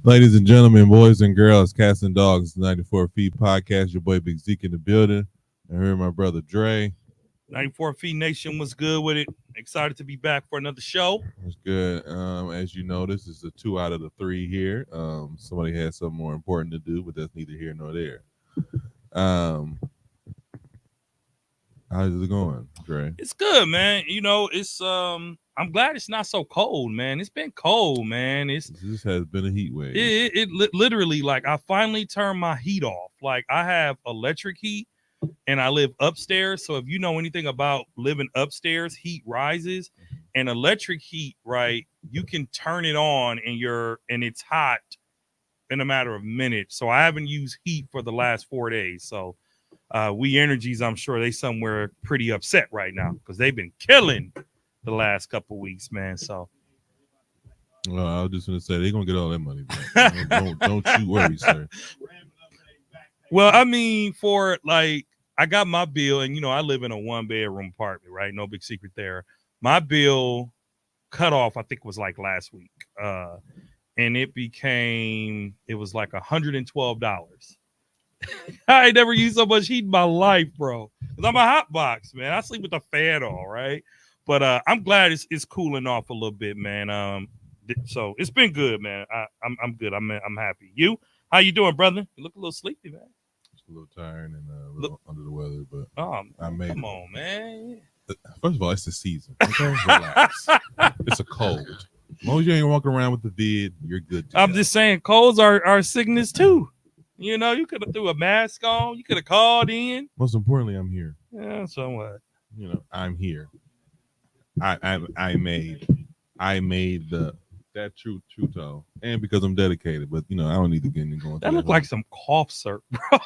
Ladies and gentlemen, boys and girls, cats and dogs, 94 Feet Podcast. Your boy Big Zeke in the building. And here my brother Dre. 94 Feet Nation was good with it. Excited to be back for another show. It's good. As you know, this is a 2 out of the 3 here. Somebody had something more important to do, but that's neither here nor there. Um, how's it going, Dre? It's good, man. You know, it's I'm glad it's not so cold, man. It's been cold, man. This has been a heat wave. Literally, like, I finally turned my heat off. Like, I have electric heat and I live upstairs. So if you know anything about living upstairs, heat rises. And electric heat, right? You can turn it on and it's hot in a matter of minutes. So I haven't used heat for the last 4 days. So We Energies, I'm sure they somewhere pretty upset right now because they've been killing the last couple weeks, man. So I was just gonna say they're gonna get all that money back. don't you worry, sir. Well, I mean, I got my bill, and I live in a 1-bedroom apartment, right? No big secret there. My bill cut off, I think, was like last week, and it was like $112. I ain't never used so much heat in my life, bro. Cause I'm a hot box, man. I sleep with the fan on, right? But I'm glad it's cooling off a little bit, man. So it's been good, man. I'm good. I'm happy. You? How you doing, brother? You look a little sleepy, man. Just a little tired and a little under the weather, but come on, man. First of all, it's the season. Okay, relax. It's a cold. As long as you ain't walking around with the vid, you're good. I'm just saying, colds are sickness too. You could have threw a mask on. You could have called in. Most importantly, I'm here. Yeah, so what? I'm here. I made that true toe, and because I'm dedicated. But I don't need to get into going. That looked like some cough syrup, bro.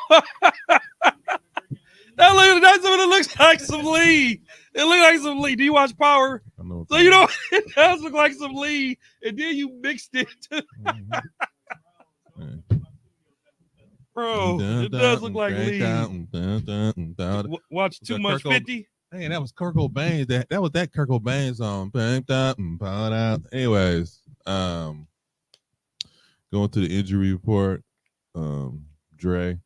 That's what it looks like. Some lead. It looked like some lead. Do you watch Power? I know. So it does look like some lead, and then you mixed it. Bro, it does look like lead. Watch Too Much 50. Hey, that was Kurt Cobain. That was that Kurt Cobain song. Anyways, going to the injury report. Dre.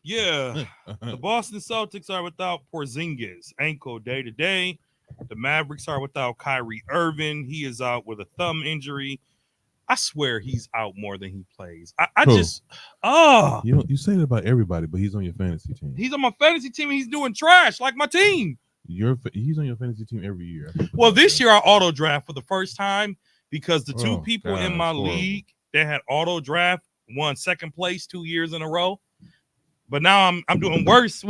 Yeah, the Boston Celtics are without Porzingis, ankle day to day. The Mavericks are without Kyrie Irving. He is out with a thumb injury. I swear he's out more than he plays. You say that about everybody, but he's on your fantasy team. He's on my fantasy team. And he's doing trash like my team. He's on your fantasy team every year. Well, this year I auto draft for the first time because the two people in my league that had auto draft won second place 2 years in a row. But now I'm doing worse.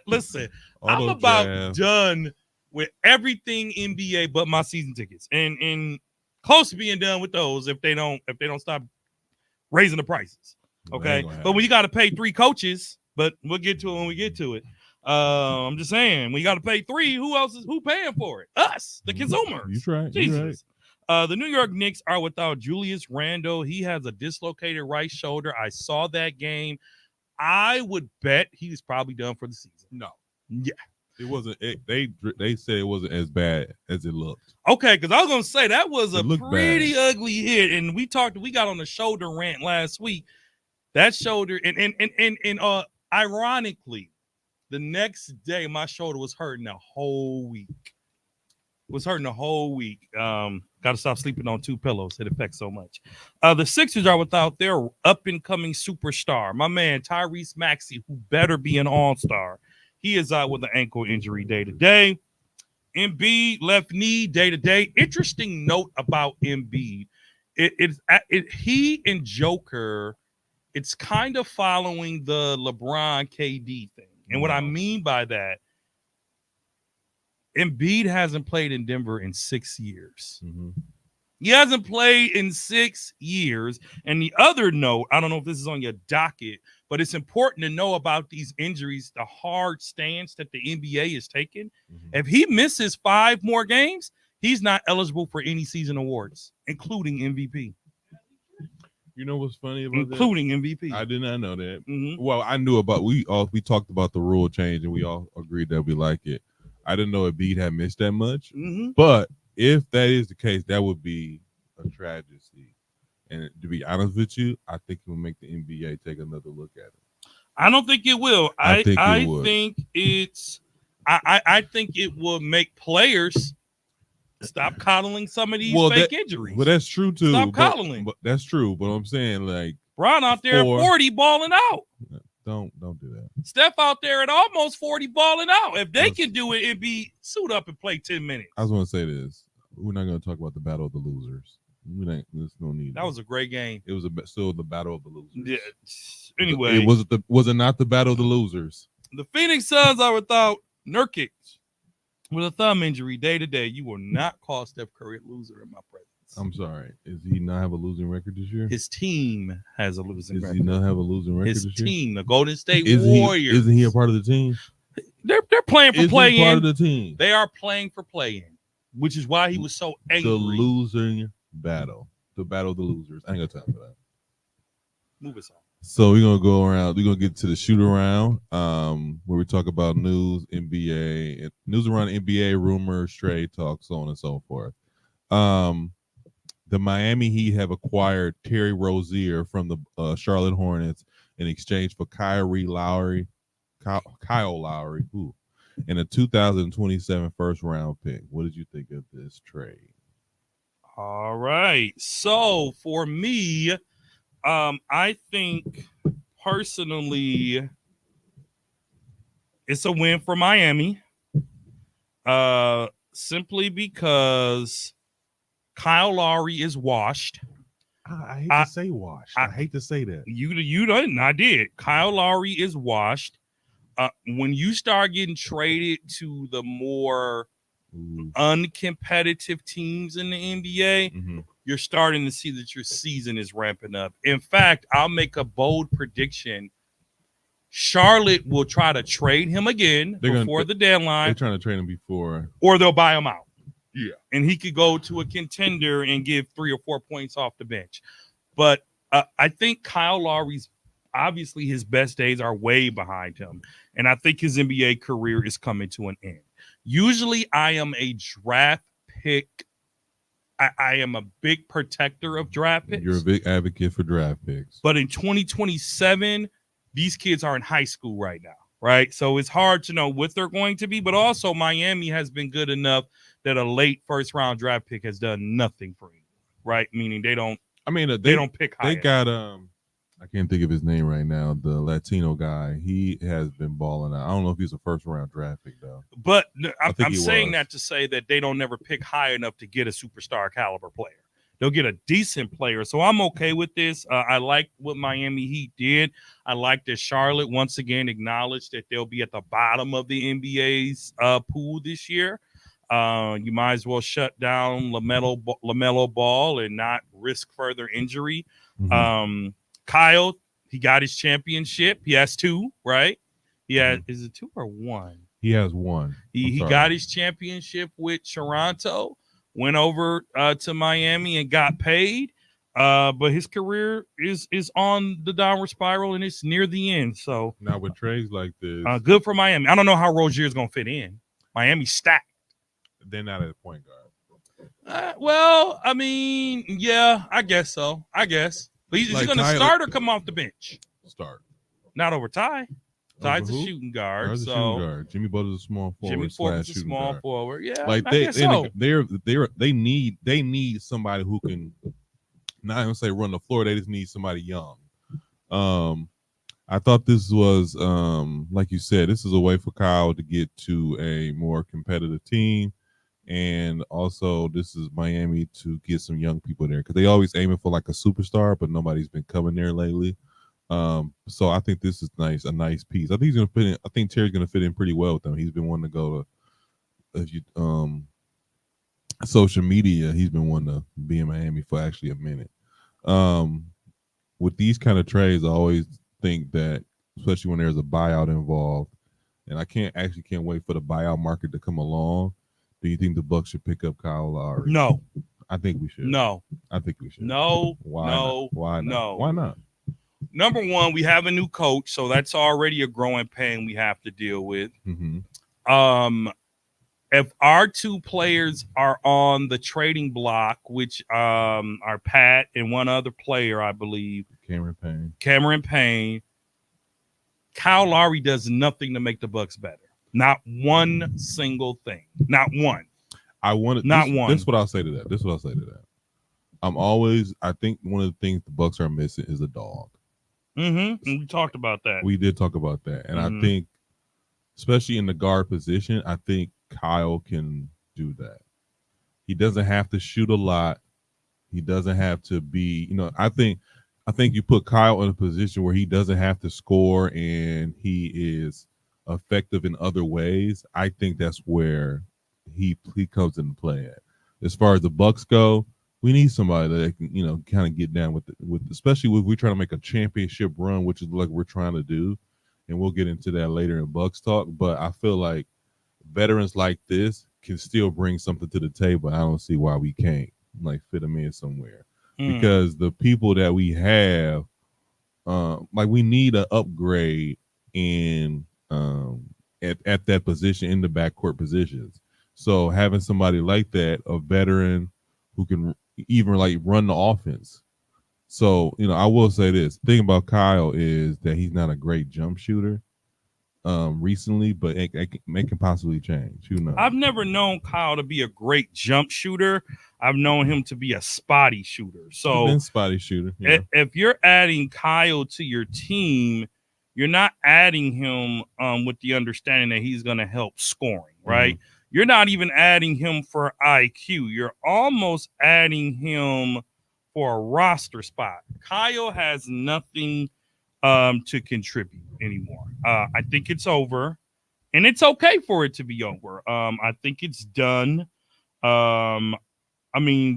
Listen, I'm about done with everything NBA but my season tickets, and close to being done with those if they don't stop raising the prices. Okay, but when you got to pay 3 coaches, but we'll get to it when we get to it. I'm just saying, when you got to pay 3, who paying for it? Us, the consumers. You're right. Jesus. The New York Knicks are without Julius Randle. He has a dislocated right shoulder. I saw that game. I would bet he's probably done for the season. No. Yeah. It wasn't. They said it wasn't as bad as it looked. Okay, because I was gonna say that was a pretty ugly hit, and we got on the shoulder rant last week. That shoulder, and ironically, the next day my shoulder was hurting the whole week. Got to stop sleeping on 2 pillows. It affects so much. The Sixers are without their up-and-coming superstar, my man Tyrese Maxey, who better be an all-star. He is out with an ankle injury day to day. Embiid, left knee day to day. Interesting note about Embiid. He and Joker, it's kind of following the LeBron KD thing. And what I mean by that, Embiid hasn't played in Denver in 6 years. Mm-hmm. He hasn't played in 6 years. And the other note, I don't know if this is on your docket, but it's important to know about these injuries, the hard stance that the NBA is taking. Mm-hmm. If he misses 5 more games, he's not eligible for any season awards, including MVP. You know what's funny about including that? MVP. I did not know that. Mm-hmm. Well, I knew about we talked about the rule change and we all agreed that we like it. I didn't know Embiid had missed that much, mm-hmm. but if that is the case, that would be a tragedy. And to be honest with you, I think it will make the NBA take another look at it. I don't think it will. I think it I would. think it's I think it will make players stop coddling some of these fake injuries. Well, that's true too. Stop coddling. But that's true. But I'm saying, like, Bron out there at 40 balling out. Don't do that. Steph out there at almost 40 balling out. If they can do it, it'd be suit up and play 10 minutes. I was going to say this. We're not going to talk about the battle of the losers. There's no need. That was a great game. It was still the battle of the losers. Yeah. Anyway, was it not the battle of the losers? The Phoenix Suns are without Nurkic with a thumb injury day to day. You will not call Steph Curry a loser in my presence. I'm sorry. Does he not have a losing record this year? His team has a losing record. Does he not have a losing record His this year? team, the Golden State Warriors. Isn't he a part of the team? They're playing for play-in. Part of the team. They are playing for play-in, which is why he was so angry. The losing battle. The battle of the losers. I ain't got time for that. Move us on. So we're gonna go around. We're gonna get to the shoot around, where we talk about news, NBA, news around NBA, rumors, trade talk, so on and so forth. The Miami Heat have acquired Terry Rozier from the Charlotte Hornets in exchange for Kyle Lowry, and a 2027 first round pick. What did you think of this trade? All right. So for me, I think personally it's a win for Miami. Simply because Kyle Lowry is washed. I hate to say washed. I hate to say that. You didn't. I did. Kyle Lowry is washed. When you start getting traded to the more uncompetitive teams in the NBA, you're starting to see that your season is ramping up. In fact, I'll make a bold prediction. Charlotte will try to trade him again before the deadline. They're trying to trade him before. Or they'll buy him out. Yeah. And he could go to a contender and give 3 or 4 points off the bench. But I think Kyle Lowry's, obviously his best days are way behind him. And I think his NBA career is coming to an end. Usually I am a draft pick. I am a big protector of draft picks. You're a big advocate for draft picks. But in 2027, these kids are in high school right now, right? So it's hard to know what they're going to be. But also Miami has been good enough that a late first round draft pick has done nothing for you, right? Meaning they don't. I mean, they don't pick high. They got I can't think of his name right now. The Latino guy, he has been balling out. I don't know if he's a first round draft pick though. But I'm saying that to say that they don't never pick high enough to get a superstar caliber player. They'll get a decent player. So I'm okay with this. I like what Miami Heat did. I like that Charlotte once again acknowledged that they'll be at the bottom of the NBA's pool this year. You might as well shut down LaMelo Ball and not risk further injury. Kyle, he got his championship. He has 2, right? Yeah, is it 2 or 1? He has 1. He got his championship with Toronto, went over to Miami and got paid. But his career is on the downward spiral and it's near the end. So now with trades like this, good for Miami. I don't know how Rozier is going to fit in. Miami's stacked. They're not at a point guard. Well, I mean, yeah, I guess so. But is he going to start or come off the bench? Start. Not over Ty. Ty's a shooting guard. Ty's a shooting guard. Jimmy Butler's a small forward. Jimmy Butler's a small forward. Yeah, like they need somebody who can not even say run the floor. They just need somebody young. I thought this was like you said, this is a way for Kyle to get to a more competitive team. And also, this is Miami to get some young people there because they always aiming for like a superstar, but nobody's been coming there lately. So I think this is a nice piece. I think he's gonna fit in. I think Terry's gonna fit in pretty well with them. He's been wanting to go to social media. He's been wanting to be in Miami for actually a minute. With these kind of trades, I always think that, especially when there's a buyout involved, and I can't wait for the buyout market to come along. Do you think the Bucks should pick up Kyle Lowry? No. I think we should. No. I think we should. No. Why no. Not? Why not? No. Why not? Number one, we have a new coach, so that's already a growing pain we have to deal with. Mm-hmm. if our two players are on the trading block, which are Pat and one other player, I believe, Cameron Payne, Kyle Lowry does nothing to make the Bucks better. Not one single thing. Not one. One. This is what I'll say to that. I think one of the things the Bucks are missing is a dog. And we talked about that. We did talk about that. And I think, especially in the guard position, I think Kyle can do that. He doesn't have to shoot a lot. He doesn't have to be, I think you put Kyle in a position where he doesn't have to score and he is effective in other ways. I think that's where he comes into play at. As far as the Bucks go, we need somebody that can, kind of get down with especially if we're trying to make a championship run, which is like we're trying to do. And we'll get into that later in Bucks talk. But I feel like veterans like this can still bring something to the table. I don't see why we can't fit them in somewhere. Because the people that we have, we need an upgrade in at that position in the backcourt positions. So having somebody like that, a veteran who can even run the offense. So, I will say this. The thing about Kyle is that he's not a great jump shooter recently, but it can possibly change. Who knows? I've never known Kyle to be a great jump shooter. I've known him to be a spotty shooter. So spotty shooter. Yeah. If you're adding Kyle to your team, you're not adding him with the understanding that he's going to help scoring, right? You're not even adding him for IQ. You're almost adding him for a roster spot. Kyle has nothing to contribute anymore. I think it's over, and it's okay for it to be over. I think it's done.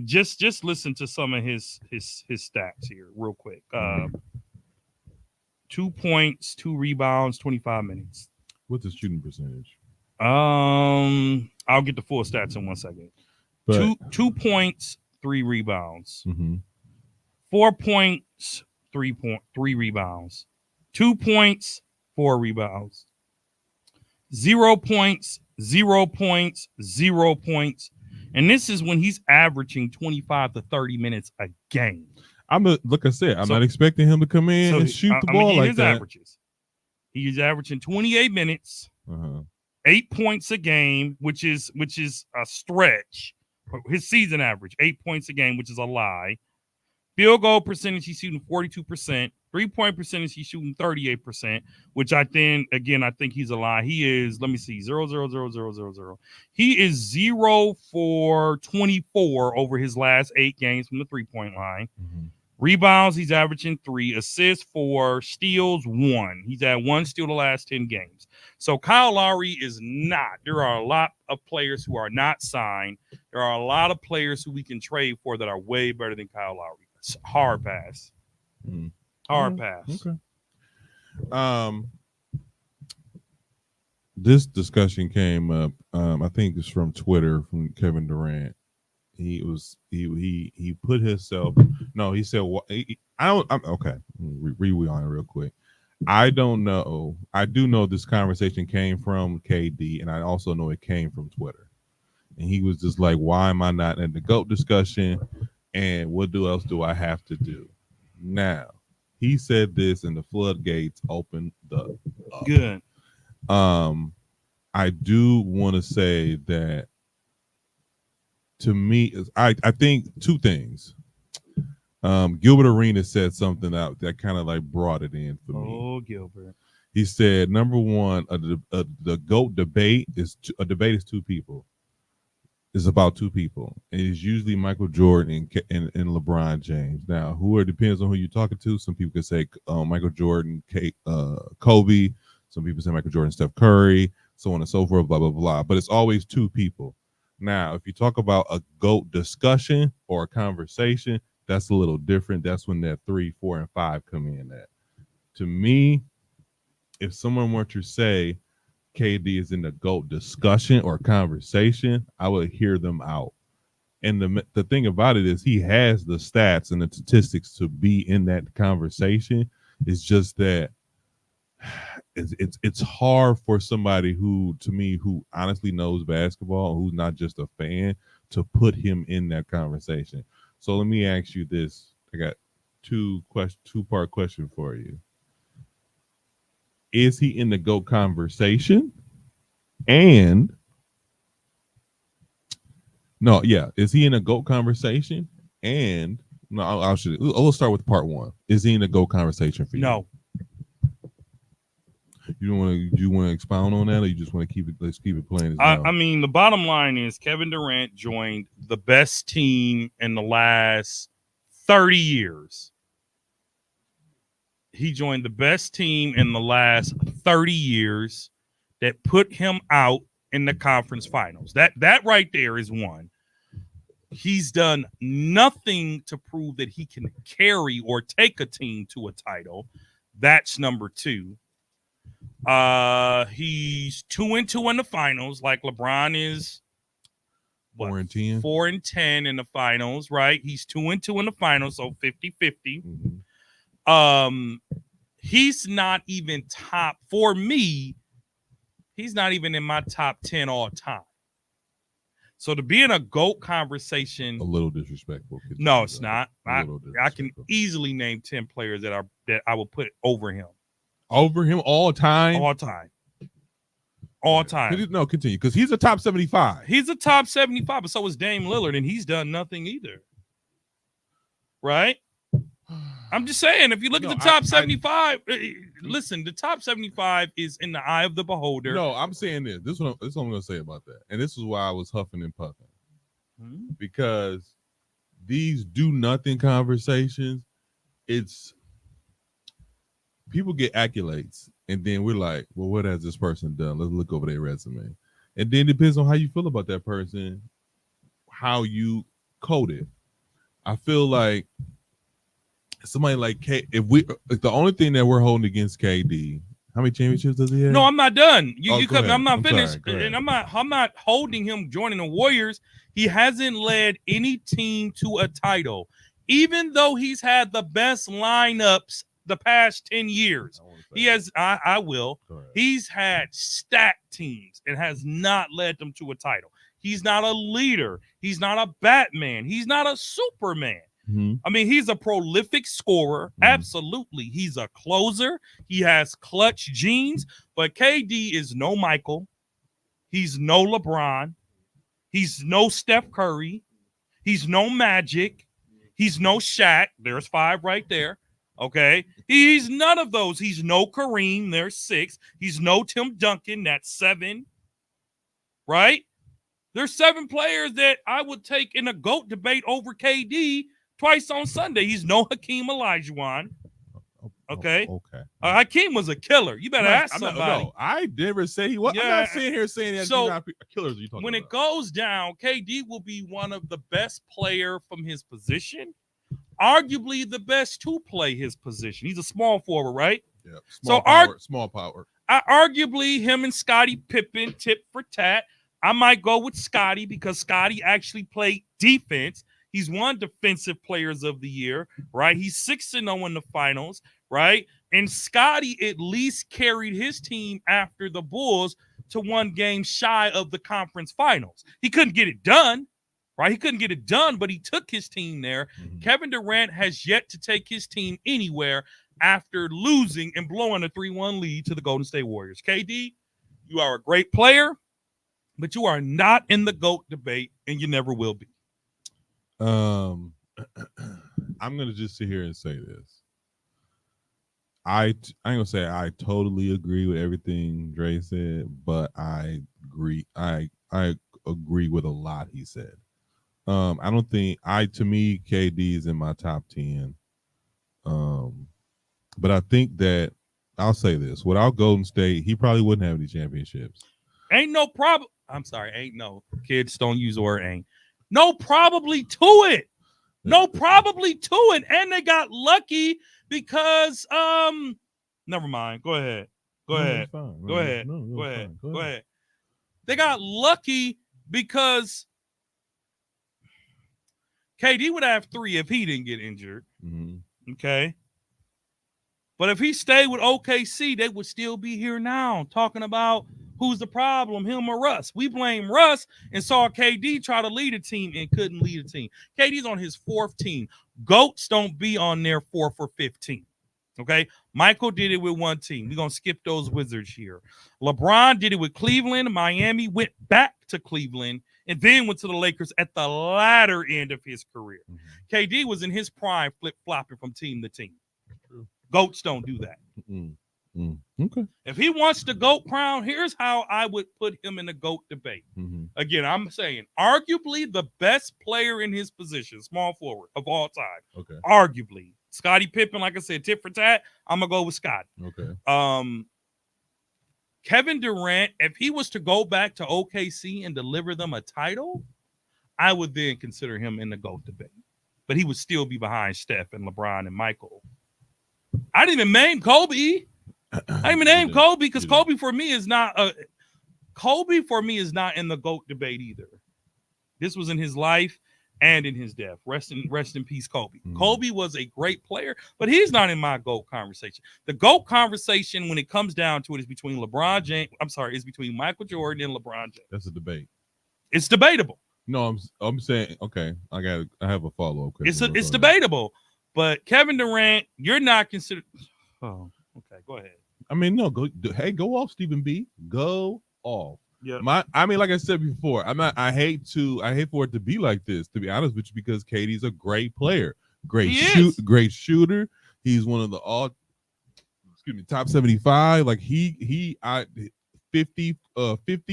Just listen to some of his stats here real quick. 2 points, 2 rebounds, 25 minutes. What's his shooting percentage? I'll get the full stats in 1 second. But 2 points, 3 rebounds. 4 points, 3 rebounds. 2 points, 4 rebounds. 0 points, 0 points, 0 points. And this is when he's averaging 25 to 30 minutes a game. Like I said, I'm not expecting him to come in and shoot the ball like that. Averages. He's averaging 28 minutes, 8 points a game, which is a stretch. His season average, 8 points a game, which is a lie. Field goal percentage, he's shooting 42%. 3-point percentage, he's shooting 38%, which I think he's a lie. He is, 0. He is 0 for 24 over his last 8 games from the 3-point line. Rebounds, he's averaging 3. Assists 4. Steals 1. He's had 1 steal the last 10 games. So Kyle Lowry is not. There are a lot of players who are not signed. There are a lot of players who we can trade for that are way better than Kyle Lowry. It's hard pass. Hard pass. Okay. This discussion came up. I think it's from Twitter from Kevin Durant. He put himself. No, he said. Okay. Rewind real quick. I don't know. I do know this conversation came from KD, and I also know it came from Twitter. And he was just like, "Why am I not in the GOAT discussion? And what else do I have to do?" Now, he said this, and the floodgates opened up. Good. I do want to say that to me, I think 2 things. Gilbert Arenas said something out that kind of brought it in for me. Oh, Gilbert. He said, number one, the GOAT debate is 2 people. It's about 2 people. And it's usually Michael Jordan and LeBron James. Now, it depends on who you're talking to. Some people could say Michael Jordan, Kobe. Some people say Michael Jordan, Steph Curry, so on and so forth, blah, blah, blah. But it's always 2 people. Now, if you talk about a GOAT discussion or a conversation, that's a little different. That's when that 3, 4, and 5 come in at. To me, if someone were to say KD is in the GOAT discussion or conversation, I would hear them out. And the thing about it is he has the stats and the statistics to be in that conversation. It's just that it's hard for somebody who, to me, who honestly knows basketball, who's not just a fan, to put him in that conversation. So let me ask you this. I got two-part question for you. Is he in the GOAT conversation? And no, yeah, is he in a GOAT conversation? And no, we'll start with part one. Is he in a GOAT conversation for you? No. You want to expound on that, or you just want to keep it? Let's keep it plain as I mean, the bottom line is Kevin Durant joined the best team in the last 30 years. He joined the best team in the last 30 years that put him out in the conference finals. That right there is one. He's done nothing to prove that he can carry or take a team to a title. That's number two. He's 2-2 in the finals, like LeBron is. 4-10. 4-10 in the finals, right? He's 2-2 in the finals, so 50-50. Mm-hmm. He's not even top, for me, he's not even in my top 10 all time. So to be in a GOAT conversation, a little disrespectful. No, it's not. I can disrespectful. easily name 10 players that I will put over him. Over him all time? All time. All time. No, continue, because he's a top 75. He's a top 75, but so is Dame Lillard, and he's done nothing either. Right? I'm just saying, if you look at the top 75, listen, the top 75 is in the eye of the beholder. No, I'm saying this. This is what I'm going to say about that. And this is why I was huffing and puffing. Hmm? Because these do-nothing conversations, it's people get accolades, and then we're like, well, what has this person done? Let's look over their resume. And then it depends on how you feel about that person, how you code it. I feel like somebody like the only thing that we're holding against KD, how many championships does he have? No, I'm not done. I'm not I'm finished, sorry, and I'm not holding him joining the Warriors. He hasn't led any team to a title, even though he's had the best lineups the past 10 years. He has. I will. He's had stacked teams and has not led them to a title. He's not a leader. He's not a Batman. He's not a Superman. Mm-hmm. I mean, he's a prolific scorer. Mm-hmm. Absolutely. He's a closer. He has clutch genes. But KD is no Michael. He's no LeBron. He's no Steph Curry. He's no Magic. He's no Shaq. There's 5 right there. Okay. He's none of those. He's no Kareem. There's 6. He's no Tim Duncan. That's 7. Right? There's 7 players that I would take in a GOAT debate over KD twice on Sunday. He's no Hakeem Olajuwon. Okay. Okay. Hakeem was a killer. You better ask somebody. No, I never said he was. Yeah. I'm not sitting here saying that. So killers. You talking when about. It goes down, KD will be one of the best player from his position, arguably the best to play his position. He's a small forward, right? Yeah. Small power. Arguably, him and Scottie Pippen tit for tat. I might go with Scottie because Scottie actually played defense. He's won Defensive Players of the Year, right? He's 6-0 in the finals, right? And Scottie at least carried his team after the Bulls to 1 game shy of the conference finals. He couldn't get it done, right? He couldn't get it done, but he took his team there. Mm-hmm. Kevin Durant has yet to take his team anywhere after losing and blowing a 3-1 lead to the Golden State Warriors. KD, you are a great player, but you are not in the GOAT debate, and you never will be. I'm gonna just sit here and say this. I ain't gonna say I totally agree with everything Dre said, but I agree. I agree with a lot he said. I don't think to me KD is in my top 10. But I think that I'll say this: without Golden State, he probably wouldn't have any championships. Ain't no problem. I'm sorry, ain't no. Kids don't use the word ain't. No, probably to it. No, probably to it. And they got lucky because never mind. Go ahead. Go ahead. Go ahead. Go ahead. Go ahead. They got lucky because KD would have 3 if he didn't get injured. Mm-hmm. Okay. But if he stayed with OKC, they would still be here now talking about who's the problem, him or Russ. We blame Russ and saw KD try to lead a team and couldn't lead a team. KD's on his fourth team. GOATs don't be on their fourth or fifth team. Okay, Michael did it with one team. We're going to skip those Wizards here. LeBron did it with Cleveland. Miami went back to Cleveland and then went to the Lakers at the latter end of his career. Mm-hmm. KD was in his prime flip-flopping from team to team. True. GOATs don't do that. Okay. If he wants the GOAT crown, here's how I would put him in the GOAT debate. Mm-hmm. Again, I'm saying arguably the best player in his position, small forward of all time. Okay. Arguably. Scottie Pippen, like I said, tit for tat. I'm going to go with Scott. Okay. Kevin Durant, if he was to go back to OKC and deliver them a title, I would then consider him in the GOAT debate. But he would still be behind Steph and LeBron and Michael. I didn't even name Kobe. I didn't even name Kobe because Kobe for me is not in the GOAT debate either. This was in his life and in his death. Rest in peace, Kobe. Mm-hmm. Kobe was a great player, but he's not in my GOAT conversation. The GOAT conversation, when it comes down to it, is between LeBron James. I'm sorry, is between Michael Jordan and LeBron James. That's a debate. It's debatable. No, I'm saying okay. I have a follow up question. It's debatable, but Kevin Durant, you're not considered. Oh, okay. Go ahead. I mean, no, go off, Stephen B. Go off. Yeah. Like I said before, I hate for it to be like this, to be honest with you, because KD's a great player, great shooter. He's one of the top 75. Like he 50,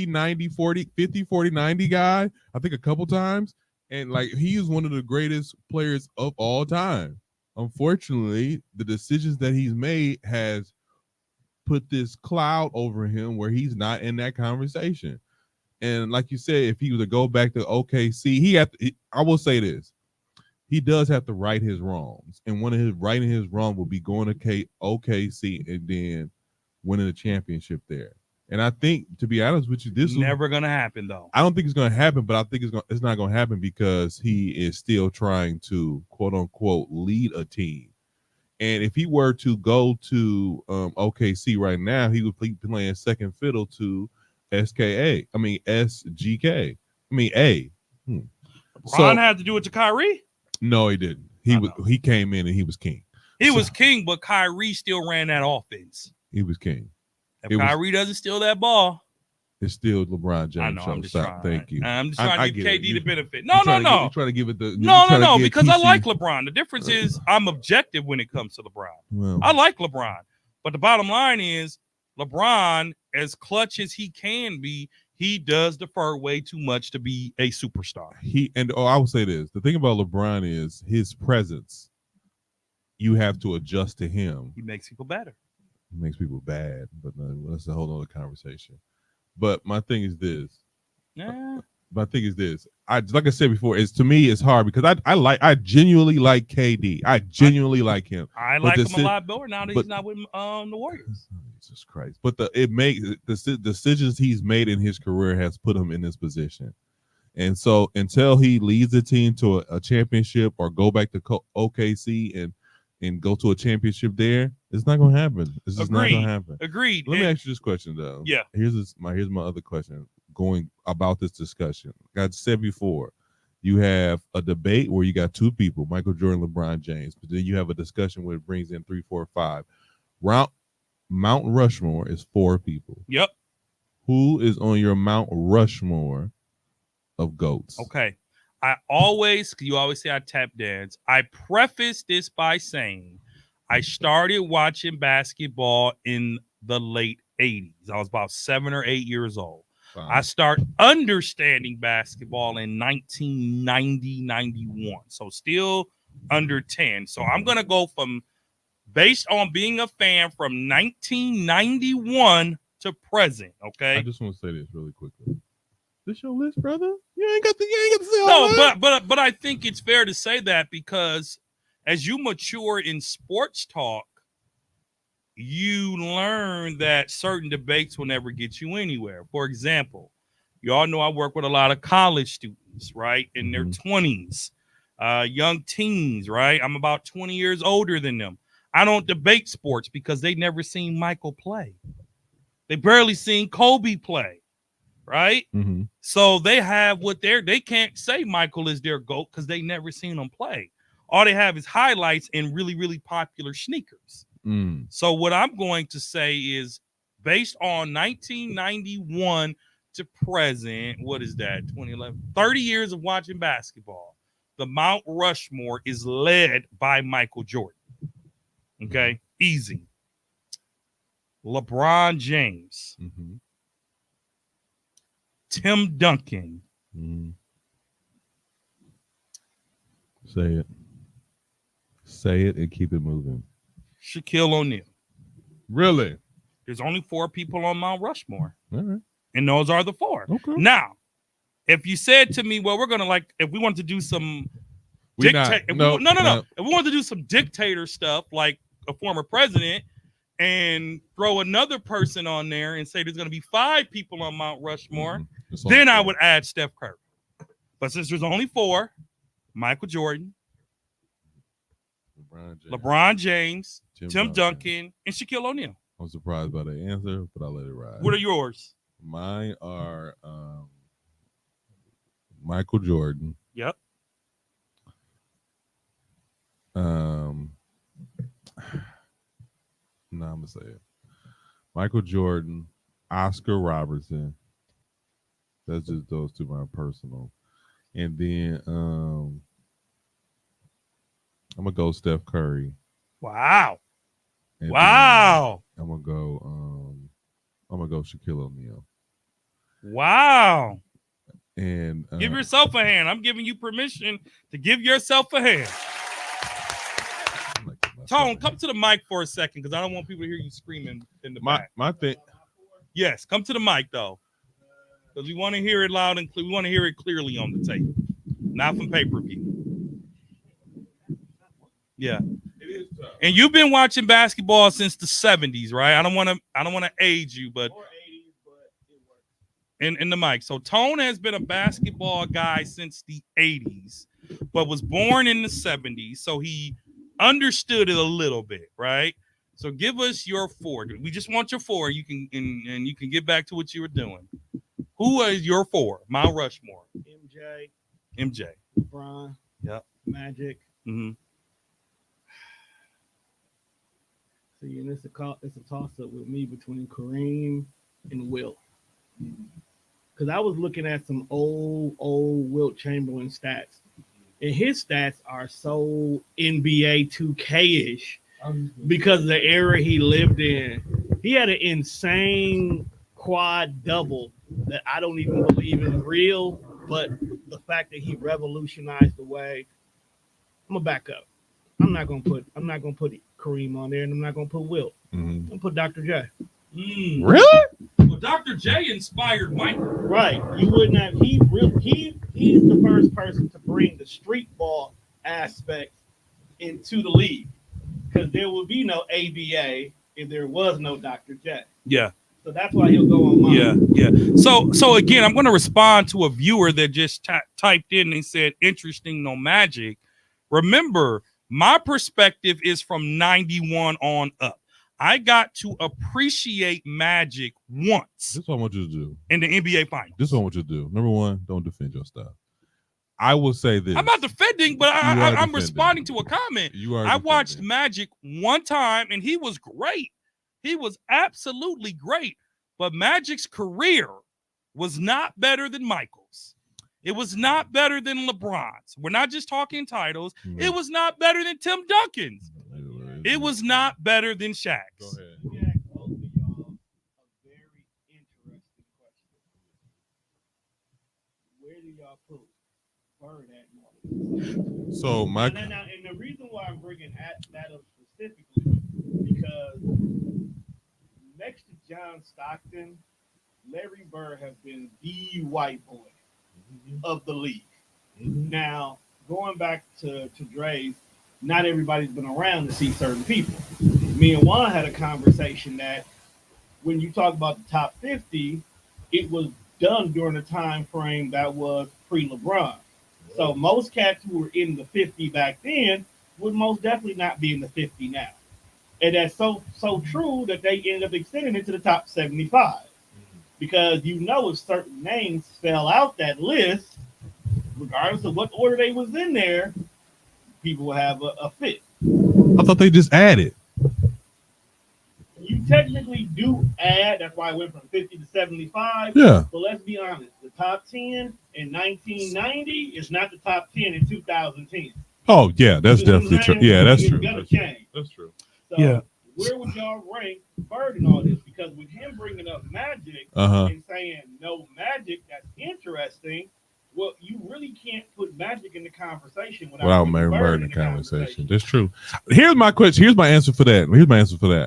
90, 40, 50, 40, 90 guy, I think a couple times. And like, he is one of the greatest players of all time. Unfortunately, the decisions that he's made has put this cloud over him where he's not in that conversation. And like you said, if he was to go back to OKC, I will say this. He does have to right his wrongs. And one of his righting his wrong will be going to OKC and then winning a championship there. And I think, to be honest with you, this is never going to happen, though. I don't think it's going to happen, but I think it's not going to happen because he is still trying to, quote unquote, lead a team. And if he were to go to OKC right now, he would be playing second fiddle to SGK. LeBron had to do it to Kyrie? No, he didn't. He came in and he was king. He was king, but Kyrie still ran that offense. He was king. If Kyrie doesn't steal that ball, it's still LeBron James. I know. I'm just trying. Thank you. I'm just trying to give KD the benefit. No. You're trying to give it the no. Because I like LeBron. The difference is I'm objective when it comes to LeBron. Well, I like LeBron, but the bottom line is LeBron, as clutch as he can be, he does defer way too much to be a superstar. I will say this: the thing about LeBron is his presence. You have to adjust to him. He makes people better. He makes people bad, but that's a whole other conversation. But my thing is this. Yeah. My thing is this. Like I said before, to me it's hard because I genuinely like KD. I genuinely like him. I like him a lot better now that he's not with the Warriors. Jesus Christ! But the decisions he's made in his career has put him in this position, and so until he leads the team to a championship or go back to OKC and go to a championship there, it's not going to happen. It's just not going to happen. Agreed. Let me ask you this question though. Yeah. Here's my other question going about this discussion. Like I said before, you have a debate where you got two people, Michael Jordan, LeBron James, but then you have a discussion where it brings in 3, 4, 5. Mount Rushmore is 4 people. Yep. Who is on your Mount Rushmore of GOATs? Okay. You always say I tap dance. I preface this by saying I started watching basketball in the late 80s. I was about 7 or 8 years old. Fine. I start understanding basketball in 1990, 91. So still under 10. So I'm going to go based on being a fan from 1991 to present. Okay. I just want to say this really quickly. This your list, brother? You ain't got to say all that. No, but I think it's fair to say that because as you mature in sports talk, you learn that certain debates will never get you anywhere. For example, you all know I work with a lot of college students, right? In their 20s, young teens, right? I'm about 20 years older than them. I don't debate sports because they never seen Michael play. They barely seen Kobe play, right? Mm-hmm. So they have they can't say Michael is their GOAT because they never seen him play. All they have is highlights and really, really popular sneakers. Mm. So what I'm going to say is based on 1991 to present, what is that? 2011, 30 years of watching basketball. The Mount Rushmore is led by Michael Jordan. Okay, easy. LeBron James, Mm-hmm. Tim Duncan, Mm-hmm. Say it. Say it and keep it moving. Shaquille O'Neal. Really? There's only 4 people on Mount Rushmore, All right. and those are the 4. Okay. Now, if you said to me, well, we're gonna if we want to do some We dictate, not. No. If we want to do some dictator stuff like a former president and throw another person on there and say there's going to be 5 people on Mount Rushmore, then I would add Steph Curry. But since there's only 4, Michael Jordan, LeBron James, Tim Duncan, and Shaquille O'Neal. I'm surprised by the answer, but I'll let it ride. What are yours? Mine are Michael Jordan. Yep. No, I'm gonna say it. Michael Jordan, Oscar Robertson. That's just those 2 my personal. And then I'm gonna go Steph Curry. Wow. And wow. I'm gonna go Shaquille O'Neal. Wow. And give yourself a hand. I'm giving you permission to give yourself a hand. Tone, come to the mic for a second because I don't want people to hear you screaming in the back. My thing. Yes, come to the mic though, because we want to hear it loud and clear. We want to hear it clearly on the tape, not from pay-per-view. Yeah, and you've been watching basketball since the 70s, right? I don't want to age you, but in the mic. So Tone has been a basketball guy since the 80s, but was born in the 70s, so he understood it a little bit, right? So give us your 4. We just want your 4. You can and you can get back to what you were doing. Who is your 4? Mount Rushmore. MJ. LeBron. Yep. Magic. Mm-hmm. See, and it's a toss-up with me between Kareem and Wilt. Because I was looking at some old Wilt Chamberlain stats. And his stats are so NBA 2K-ish because of the era he lived in. He had an insane quad double that I don't even believe is real, but the fact that he revolutionized the way. I'm gonna back up. I'm not gonna put Kareem on there, and I'm not gonna put Wilt. I'm gonna put Dr. J. Really? Well, Dr. J inspired Michael. Right. You wouldn't have. He's the first person to bring the street ball aspect into the league, because there would be no ABA if there was no Dr. J. Yeah. So that's why he'll go on mine. Yeah. So again, I'm going to respond to a viewer that just typed in and said, interesting, no magic. Remember, my perspective is from 91 on up. I got to appreciate Magic once. This is what I want you to do in the NBA Finals. This is what I want you to do. Number 1, don't defend your stuff. I will say this. I'm not defending, but I'm responding to a comment. I watched Magic one time, and he was great. He was absolutely great. But Magic's career was not better than Michael's. It was not better than LeBron's. We're not just talking titles. It was not better than Tim Duncan's. It was not better than Shaq's. Go ahead. Let me ask both of y'all a very interesting question. Where do y'all put Bird at? So my and the reason why I'm bringing that up specifically, because next to John Stockton, Larry Bird has been the white boy of the league. Now, going back to Dre's, not everybody's been around to see certain people. Me and Juan had a conversation that when you talk about the top 50, it was done during a time frame that was pre-LeBron. So most cats who were in the 50 back then would most definitely not be in the 50 now. And that's so true that they ended up extending it to the top 75. Because if certain names fell out that list, regardless of what order they was in there, people will have a fit. I thought they just added. You technically do add. That's why I went from 50 to 75. Yeah. But let's be honest. The top 10 in 1990 is not the top 10 in 2010. Oh yeah, that's definitely true. Yeah, that's true. Gonna change. That's true. So Yeah. where would y'all rank Bird in all this? Because with him bringing up Magic and saying no Magic, that's interesting. Well, you really can't put Magic in the conversation without Bird in the conversation. That's true. Here's my question. Here's my answer for that.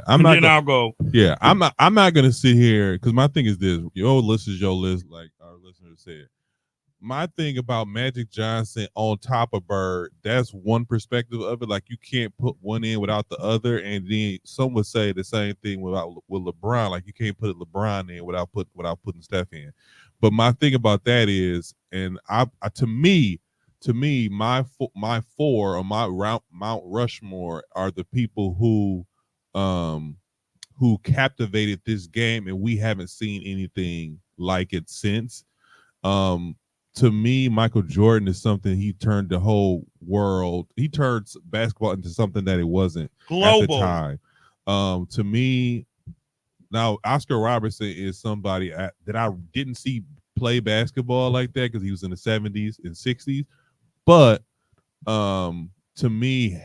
I'll go. Yeah, I'm not gonna sit here because my thing is this. Your list is your list, like our listener said. My thing about Magic Johnson on top of Bird, that's one perspective of it. Like you can't put one in without the other, and then some would say the same thing with LeBron. Like you can't put LeBron in without putting Steph in. But my thing about that is, and to me, my four or my Mount Rushmore are the people who captivated this game, and we haven't seen anything like it since. To me, Michael Jordan is something. He turned the whole world. He turned basketball into something that it wasn't global at the time. To me, now Oscar Robertson is somebody that I didn't see play basketball like that because he was in the 70s and 60s. But to me,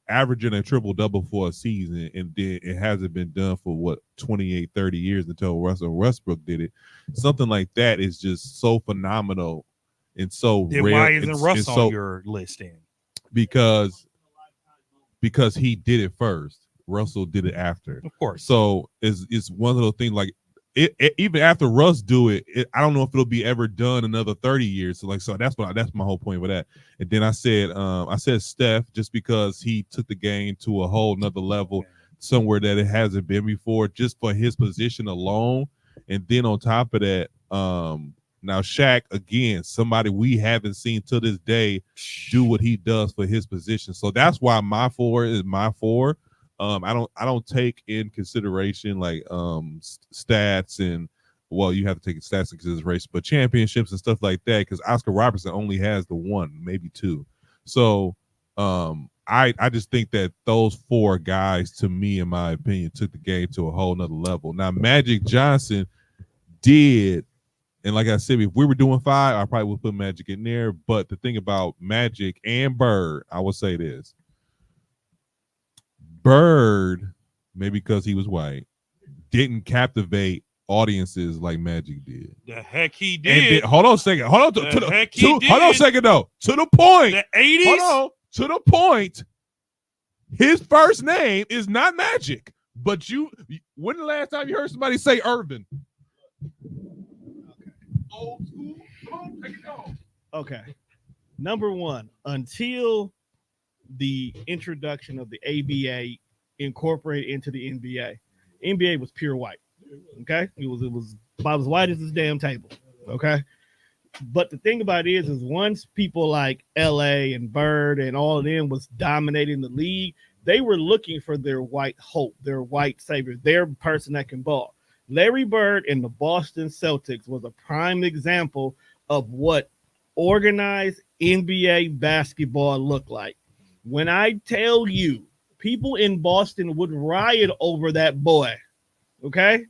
averaging a triple double for a season, and then it hasn't been done for 28, 30 years until Russell Westbrook did it. Something like that is just so phenomenal and so then rare. Why isn't Russ on your list then? Because he did it first. Russell did it after. Of course. So it's one of those things like even after Russ do it, I don't know if it'll be ever done another 30 years. So that's my whole point with that. And then I said Steph just because he took the game to a whole nother level, somewhere that it hasn't been before, just for his position alone. And then on top of that, now Shaq, again, somebody we haven't seen to this day do what he does for his position. So that's why my four is my four. I don't take in consideration like stats and you have to take stats in consideration, but championships and stuff like that, because Oscar Robertson only has the one, maybe two. So I just think that those four guys, to me, in my opinion, took the game to a whole nother level. Now Magic Johnson did, and like I said, if we were doing five, I probably would put Magic in there. But the thing about Magic and Bird, I will say this. Bird, maybe because he was white, didn't captivate audiences like Magic did. The heck he did. Hold on a second. Hold on. Hold on a second, though. To the point. The 80s? Hold on. To the point. His first name is not Magic. But when the last time you heard somebody say Irvin? Old school. Come on, take it on. Okay. Number one, until the introduction of the ABA incorporated into the NBA. NBA was pure white. Okay, it was about as white as this damn table. Okay, but the thing about it is once people like LA and Bird and all of them was dominating the league, they were looking for their white hope, their white savior, their person that can ball. Larry Bird and the Boston Celtics was a prime example of what organized NBA basketball looked like. When I tell you, people in Boston would riot over that boy. Okay,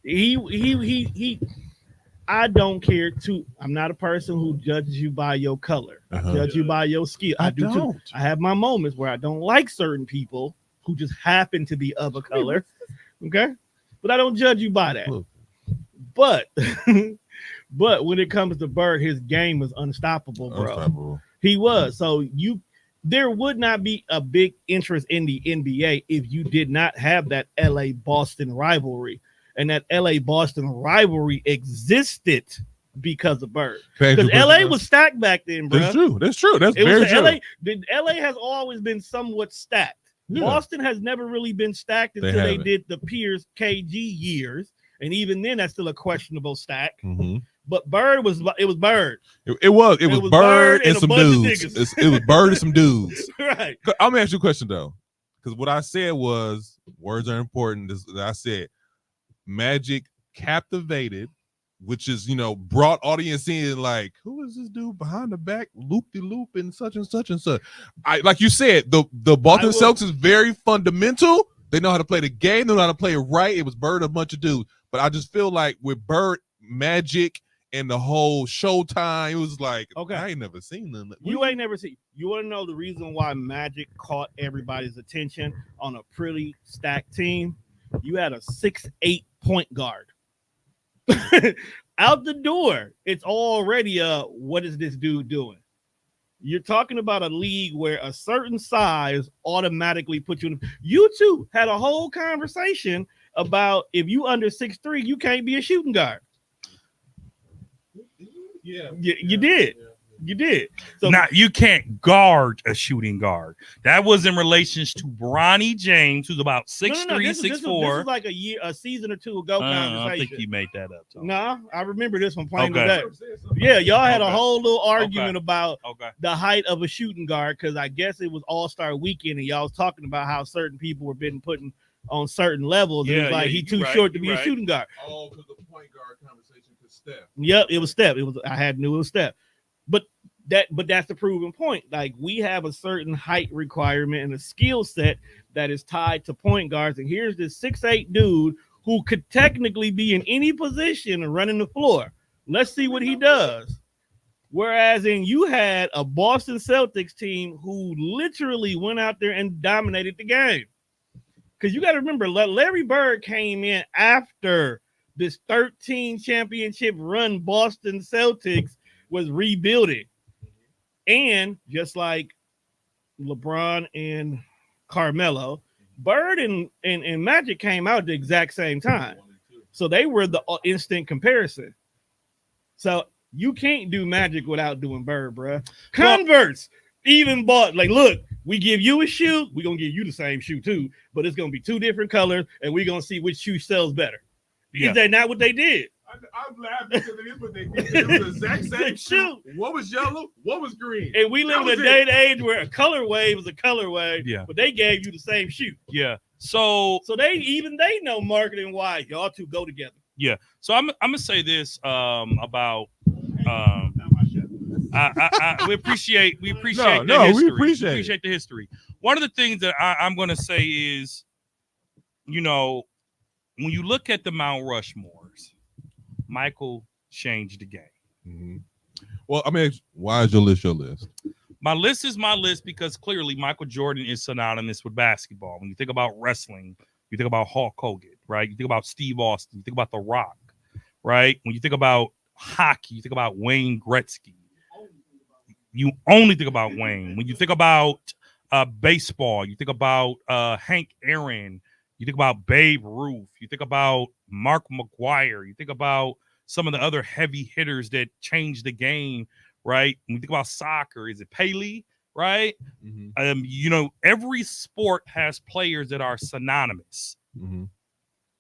he. I don't care. I'm not a person who judges you by your color. I judge you by your skill. I do too. I have my moments where I don't like certain people who just happen to be of a color. Okay, but I don't judge you by that. But when it comes to Bird, his game was unstoppable, bro. He was. So there would not be a big interest in the NBA if you did not have that LA-Boston rivalry. And that LA-Boston rivalry existed because of Bird. Because LA was stacked back then, bro. That's true. That's very true. LA has always been somewhat stacked. Yeah. Boston has never really been stacked until they did the Pierce KG years. And even then, that's still a questionable stack. Mm-hmm. But Bird was Bird. It was Bird and some dudes. It was Bird and some dudes. Right. I'm gonna ask you a question though. because what I said was words are important. I said Magic captivated, which is brought audience in. Like, who is this dude behind the back, loop de loop, and such and such and such. I like you said, the Boston Celtics is very fundamental. They know how to play the game. They know how to play it right. It was Bird, a bunch of dudes, but I just feel like with Bird, Magic, and the whole Showtime, it was like, okay, I ain't never seen them. You ain't never seen. You want to know the reason why Magic caught everybody's attention on a pretty stacked team? You had a 6'8" point guard. Out the door, it's already what is this dude doing? You're talking about a league where a certain size automatically puts you in. You two had a whole conversation about if you under 6'3", you can't be a shooting guard. Yeah, you did. Yeah. You did. So now you can't guard a shooting guard. That was in relations to Bronny James, who's about 6'3", 6'4". This was like a season or two ago conversation. I think you made that up. No, nah, I remember this one plain Okay. today. Yeah, y'all had a whole little argument about Okay. the height of a shooting guard because I guess it was All-Star Weekend and y'all was talking about how certain people were being put on certain levels. It was like he too short to be a shooting guard. Oh, because the point guard conversation could Steph. Yep, it was Steph. I knew it was Steph. But that's the proven point. Like, we have a certain height requirement and a skill set that is tied to point guards. And here's this 6'8" dude who could technically be in any position and running the floor. Let's see what he does. Whereas you had a Boston Celtics team who literally went out there and dominated the game. Because you got to remember, Larry Bird came in after this 13 championship run Boston Celtics was rebuilding. And just like LeBron and Carmelo, Bird and Magic came out at the exact same time. So they were the instant comparison. So you can't do Magic without doing Bird, bro. Converse even bought, like, look, we give you a shoe, we're going to give you the same shoe too, but it's going to be two different colors, and we're going to see which shoe sells better. Yeah. Is that not what they did? I'm laughing because it is what they did. It was the exact same shoe. What was yellow? What was green? And we live in a day and age where a colorway was a colorway, but they gave you the same shoe. Yeah. So they know marketing wise, y'all two go together. Yeah. So I'm gonna say this about we appreciate the history. We appreciate the history. One of the things that I'm gonna say is, when you look at the Mount Rushmores, Michael changed the game. Mm-hmm. Well, I mean, why is your list your list? My list is my list because clearly Michael Jordan is synonymous with basketball. When you think about wrestling, you think about Hulk Hogan, right? You think about Steve Austin, you think about The Rock, right? When you think about hockey, you think about Wayne Gretzky. You only think about Wayne. When you think about baseball, you think about Hank Aaron. You think about Babe Ruth. You think about Mark McGwire. You think about some of the other heavy hitters that changed the game, right? When you think about soccer, is it Pele, right? Mm-hmm. Every sport has players that are synonymous. Mm-hmm.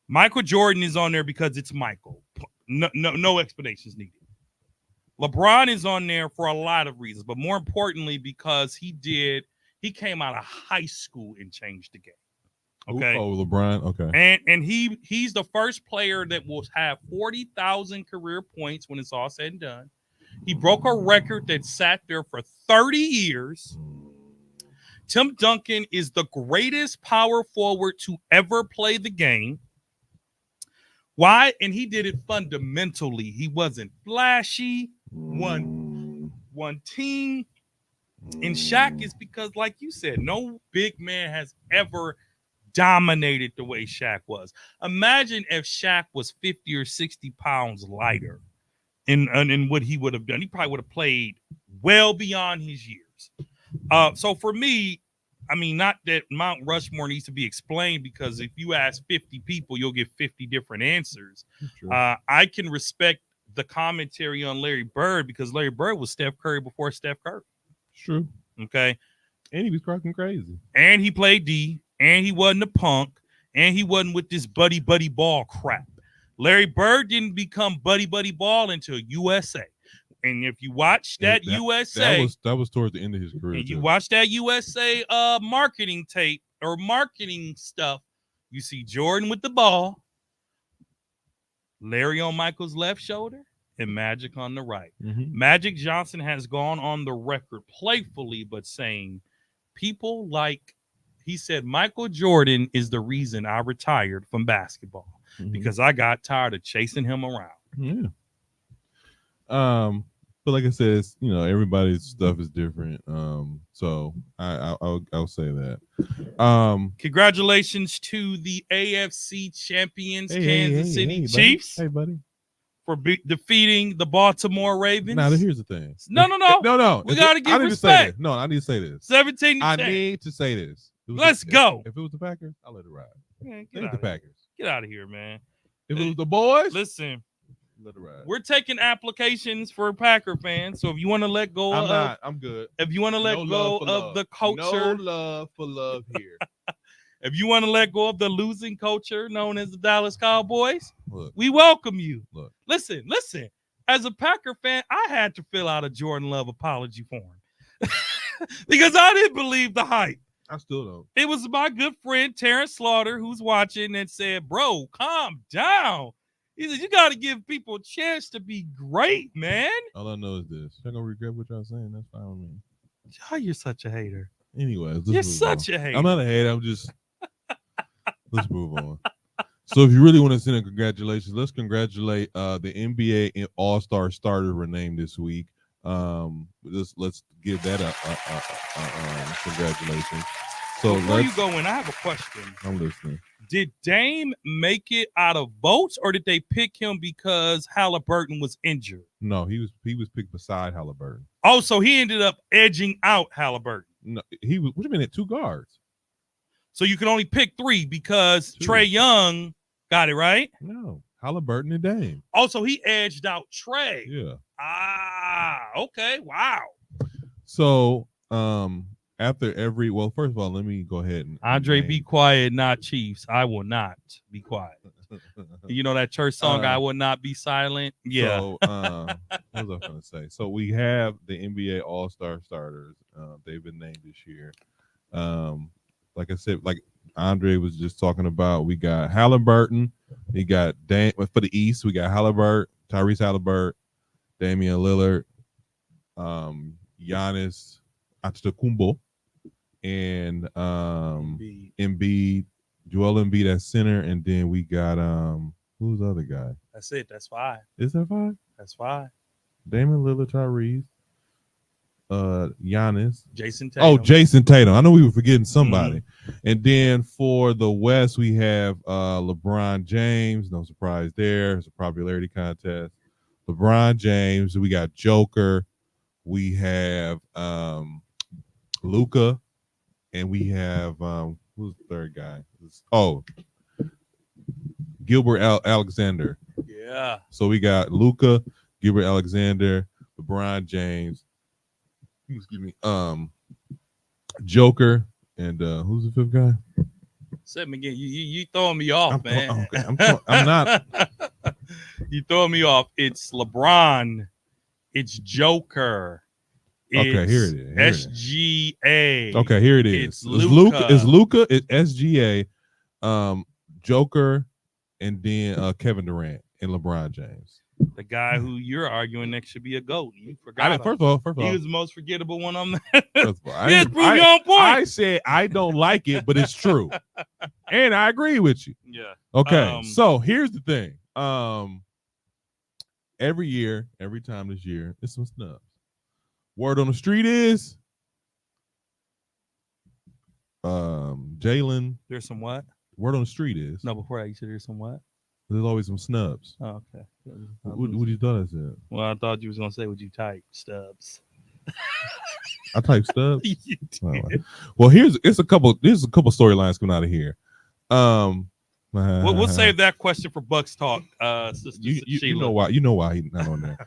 Michael Jordan is on there because it's Michael. No explanations needed. LeBron is on there for a lot of reasons, but more importantly, because he came out of high school and changed the game. Okay. Oh, LeBron. Okay. And he's the first player that will have 40,000 career points when it's all said and done. He broke a record that sat there for 30 years. Tim Duncan is the greatest power forward to ever play the game. Why? And he did it fundamentally. He wasn't flashy. One team. And Shaq is because, like you said, no big man has ever dominated the way Shaq was. Imagine if Shaq was 50 or 60 pounds lighter in what he would have done. He probably would have played well beyond his years. So for me, I mean, not that Mount Rushmore needs to be explained, because if you ask 50 people, you'll get 50 different answers. I can respect the commentary on Larry Bird because Larry Bird was Steph Curry before Steph Curry. True. Okay. And he was cracking crazy. And he played D. And he wasn't a punk, and he wasn't with this buddy ball crap. Larry Bird didn't become buddy ball until USA. And if you watch USA, that was towards the end of his career. And you watch that USA marketing tape, or marketing stuff, you see Jordan with the ball, Larry on Michael's left shoulder, and Magic on the right. Mhm. Magic Johnson has gone on the record playfully, but saying people like, he said, Michael Jordan is the reason I retired from basketball Mhm. because I got tired of chasing him around. Yeah. But like I said, it's, everybody's stuff is different. So I'll say that. Congratulations to the AFC champions, Kansas City buddy. Chiefs, Hey, buddy. for defeating the Baltimore Ravens. Now here's the thing. No. We gotta I give need respect. To say this. No, I need to say this. 17 to I 10. need to say this. Let's go. If it was the Packers, I'll let it ride. Man, Let it the Packers. Get out of here, man. If it was the boys, Listen, let it ride. we're taking applications for Packer fans. So if you want to let go I'm good. if you want to let No go love for of love. the culture, No love for love here. if you want to let go of the losing culture known as the Dallas Cowboys, Look, we welcome you. look. Listen. As a Packer fan, I had to fill out a Jordan Love apology form because I didn't believe the hype. I still don't. It was my good friend Terrence Slaughter who's watching and said, "Bro, calm down." He said, "You got to give people a chance to be great, man." All I know is this. You're gonna regret what y'all saying. That's fine with me. Oh, you're such a hater. Anyways, You're such a hater. I'm not a hater. I'm just. Let's move on. So if you really want to send a congratulations, let's congratulate the NBA All-Star starters were named this week. Let's give that a congratulations. So Before you go in, I have a question. I'm listening. Did Dame make it out of votes, or did they pick him because Halliburton was injured? No, he was picked beside Halliburton. Oh, so he ended up edging out Halliburton. No, he was. What do you mean at 2 guards? So you can only pick 3 because 2. Trae Young got it right. No, Halliburton and Dame. Also, he edged out Trae. Yeah. Okay. Wow. So after every first of all, let me go ahead and Andre, be quiet, not Chiefs. I will not be quiet. You know that church song, I will not be silent? Yeah. So, what was I going to say? So we have the NBA All-Star starters. They've been named this year. Like I said, like Andre was just talking about, we got Halliburton. We got for the East. We got Halliburton, Tyrese Halliburton, Damian Lillard, Giannis Antetokounmpo, and Embiid, Joel Embiid at center, and then we got who's the other guy? That's it. That's 5. Is that 5? That's 5. Damian Lillard, Tyrese, Giannis. Jason Tatum. Oh, Jason Tatum. I know we were forgetting somebody. And then for the West, we have LeBron James. No surprise there. It's a popularity contest. LeBron James. We got Joker. We have Luka. And we have who's the third guy? Gilbert Alexander. Yeah. So we got Luka, Gilbert Alexander, LeBron James, excuse me, Joker, and who's the 5th guy? Say him again. You throwing me off, man. Okay. I'm not. You throwing me off. It's LeBron. It's Joker. Okay, here it is. SGA. Okay, here it is. It's Luka. It's Luka. It's SGA, Joker, and then Kevin Durant and LeBron James. The guy who you're arguing next should be a GOAT. You forgot. First of all, he was the most forgettable one on there. First of all, Yes, prove you on point. I said I don't like it, but it's true, and I agree with you. Yeah. Okay, so here's the thing. Every time this year, it's some snubs. Word on the street is Jalen. There's some what? Word on the street is No, before that, you said there's some what? there's always some snubs. Oh, okay. What you thought I said? Well, I thought you was gonna say, "Would you type stubs?" I typed stubs. You did. Well, there's a couple storylines coming out of here. We'll save that question for Bucks Talk, Sister you Sheila. know why he's not on there.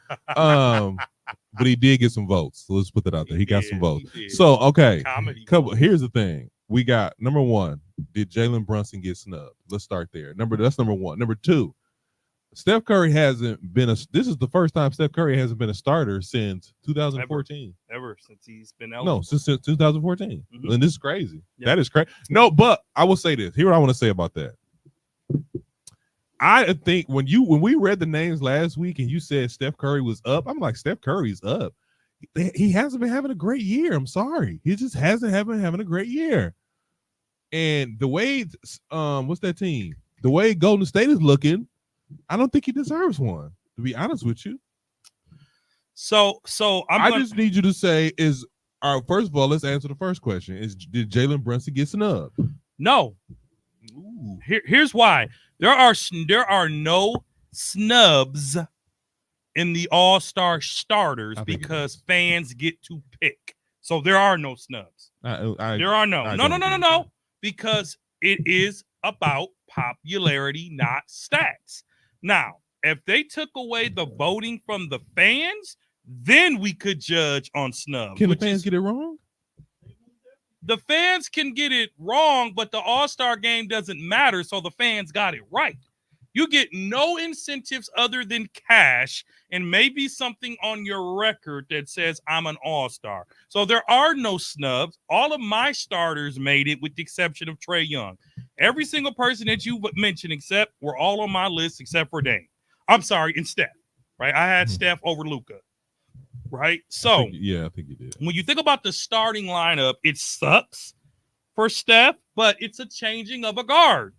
But he did get some votes. So let's put that out there. He got some votes. So okay, Comedy. here's the thing. We got number 1. Did Jalen Brunson get snubbed? Let's start there. That's number 1. Number 2, Steph Curry hasn't been this is the first time Steph Curry hasn't been a starter since 2014. Ever since he's been No, eligible. since 2014. Mhm. And this is crazy. Yeah. That is crazy. No, but I will say this. Here what I want to say about that. I think when we read the names last week and you said Steph Curry was up, I'm like, Steph Curry's up. He hasn't been having a great year. I'm sorry. He just hasn't been having a great year. And the way what's that team? The way Golden State is looking, I don't think he deserves one, to be honest with you. So I just need you to say first of all, let's answer the first question. Did Jalen Brunson get snubbed? No. Ooh. Here's why. There are no snubs in the All-Star starters because fans get to pick. So there are no snubs. There are no. Because it is about popularity, not stats. Now, if they took away the voting from the fans, then we could judge on snubs. Can the fans get it wrong? The fans can get it wrong, but the All-Star game doesn't matter, so the fans got it right. You get no incentives other than cash and maybe something on your record that says I'm an all-star. So there are no snubs. All of my starters made it with the exception of Trae Young. Every single person that you mentioned were all on my list except for Dame. I'm sorry, and Steph, right? I had Steph over Luka, right? So I think you did. When you think about the starting lineup, it sucks for Steph, but it's a changing of a guard.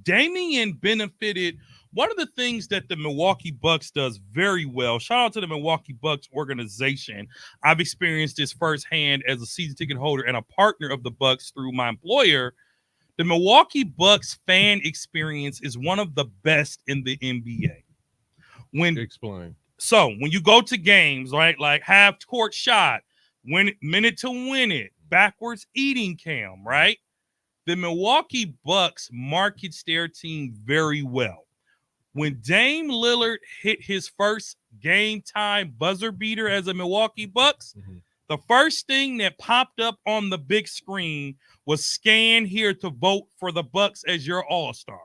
Damian benefited. One of the things that the Milwaukee Bucks does very well, shout out to the Milwaukee Bucks organization. I've experienced this firsthand as a season ticket holder and a partner of the Bucks through my employer. The Milwaukee Bucks fan experience is one of the best in the NBA. Explain. So when you go to games, right, like half court shot, minute to win it, backwards eating cam, right? The Milwaukee Bucks markets their team very well. When Dame Lillard hit his first game time buzzer beater as a Milwaukee Bucks, the first thing that popped up on the big screen was scan here to vote for the Bucks as your all-stars.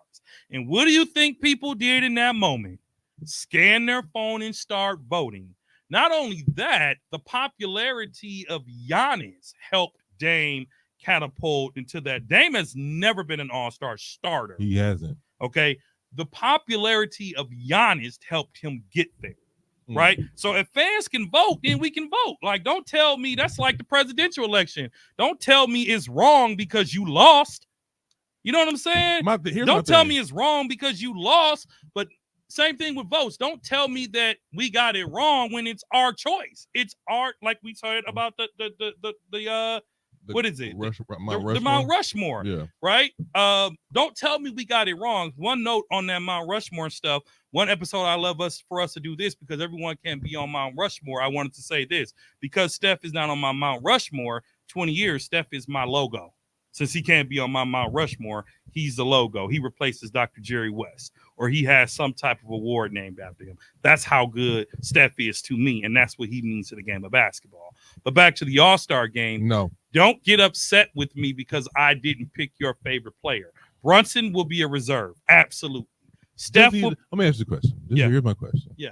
And what do you think people did in that moment? Scan their phone and start voting. Not only that, the popularity of Giannis helped Dame catapult into that. Dame has never been an all-star starter. He hasn't. Okay. The popularity of Giannis helped him get there. Right. So if fans can vote, then we can vote. Like, don't tell me that's like the presidential election. Don't tell me it's wrong because you lost. You know what I'm saying? Don't tell me it's wrong because you lost. But same thing with votes. Don't tell me that we got it wrong when it's our choice. It's our, like we said about the what is it? The Mount Rushmore. Yeah. Right? Don't tell me we got it wrong. One note on that Mount Rushmore stuff. One episode I love for us to do this because everyone can't be on Mount Rushmore. I wanted to say this. Because Steph is not on my Mount Rushmore, 20 years, Steph is my logo. Since he can't be on my Mount Rushmore, he's the logo. He replaces Dr. Jerry West, or he has some type of award named after him. That's how good Steph is to me, and that's what he means to the game of basketball. But back to the All-Star game. No. Don't get upset with me because I didn't pick your favorite player. Brunson will be a reserve. Absolutely. Let me ask you a question. Here's my question. Yeah.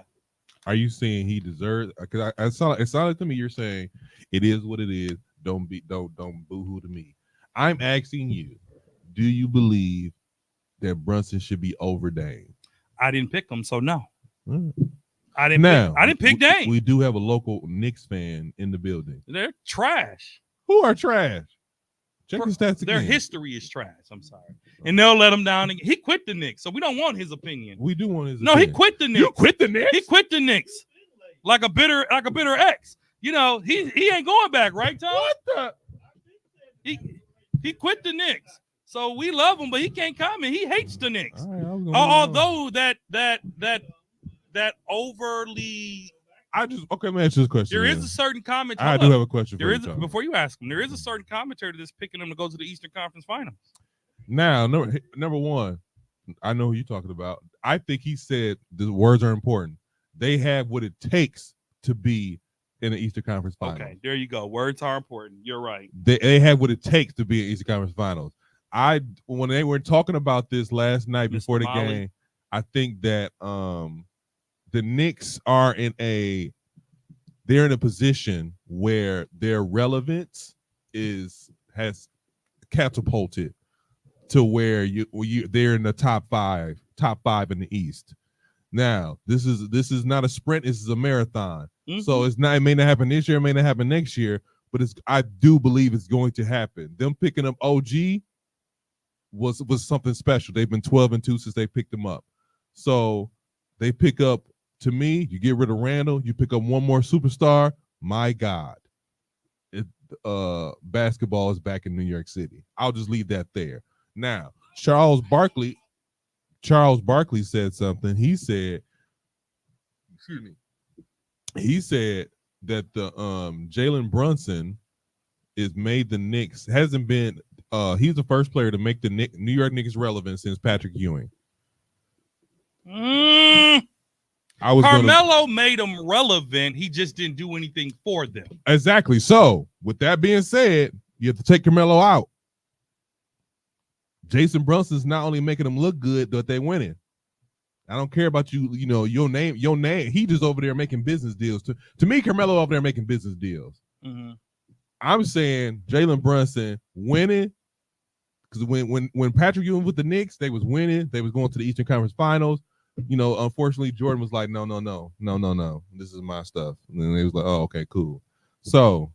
Are you saying he deserves? Because it sounded to me you're saying it is what it is. Don't boo-hoo to me. I'm asking you, do you believe that Brunson should be over Dame? I didn't pick him, so no. I Now, didn't pick Dame. We do have a local Knicks fan in the building. They're trash. Who are trash? Check the stats again. Their history is trash. I'm sorry. And they'll let him down. He quit the Knicks, so we don't want his opinion. We do want his opinion. No, he quit the Knicks. You quit the Knicks? He quit the Knicks. Like a bitter ex. You know, he ain't going back, right, Tom? What the? He quit the Knicks. So we love him, but he can't comment. He hates the Knicks. Right, although that overly, let me answer this question. There is a certain commentary. I do have a question for you. Before you ask him, there is a certain commentary that's picking him to go to the Eastern Conference Finals. Now, number one, I know who you're talking about. I think he said the words are important. They have what it takes to be in the Eastern Conference Finals. Okay, there you go. Words are important. You're right. They have what it takes to be in Eastern Conference Finals. When they were talking about this last night before the game, I think that the Knicks are in a position where their relevance has catapulted to where they're in the top five in the East. Now, this is not a sprint, this is a marathon. Mm-hmm. So it may not happen this year, it may not happen next year, but I do believe it's going to happen. Them picking up OG was something special. They've been 12-2 since they picked them up. So they pick up, to me, you get rid of Randall, you pick up one more superstar. My God, basketball is back in New York City. I'll just leave that there. Now, Charles Barkley said something. He said, excuse me. He said that the Jalen Brunson made the Knicks, hasn't been he's the first player to make the New York Knicks relevant since Patrick Ewing. Carmelo made them relevant. He just didn't do anything for them. Exactly. So, with that being said, you have to take Carmelo out. Jason Brunson's not only making them look good, but they're winning. I don't care about your name. He just over there making business deals. To me, Carmelo over there making business deals. Mm-hmm. I'm saying Jalen Brunson winning, because when Patrick Ewing with the Knicks, they was winning. They was going to the Eastern Conference Finals. Unfortunately, Jordan was like, no. This is my stuff. And then they was like, oh, okay, cool. So,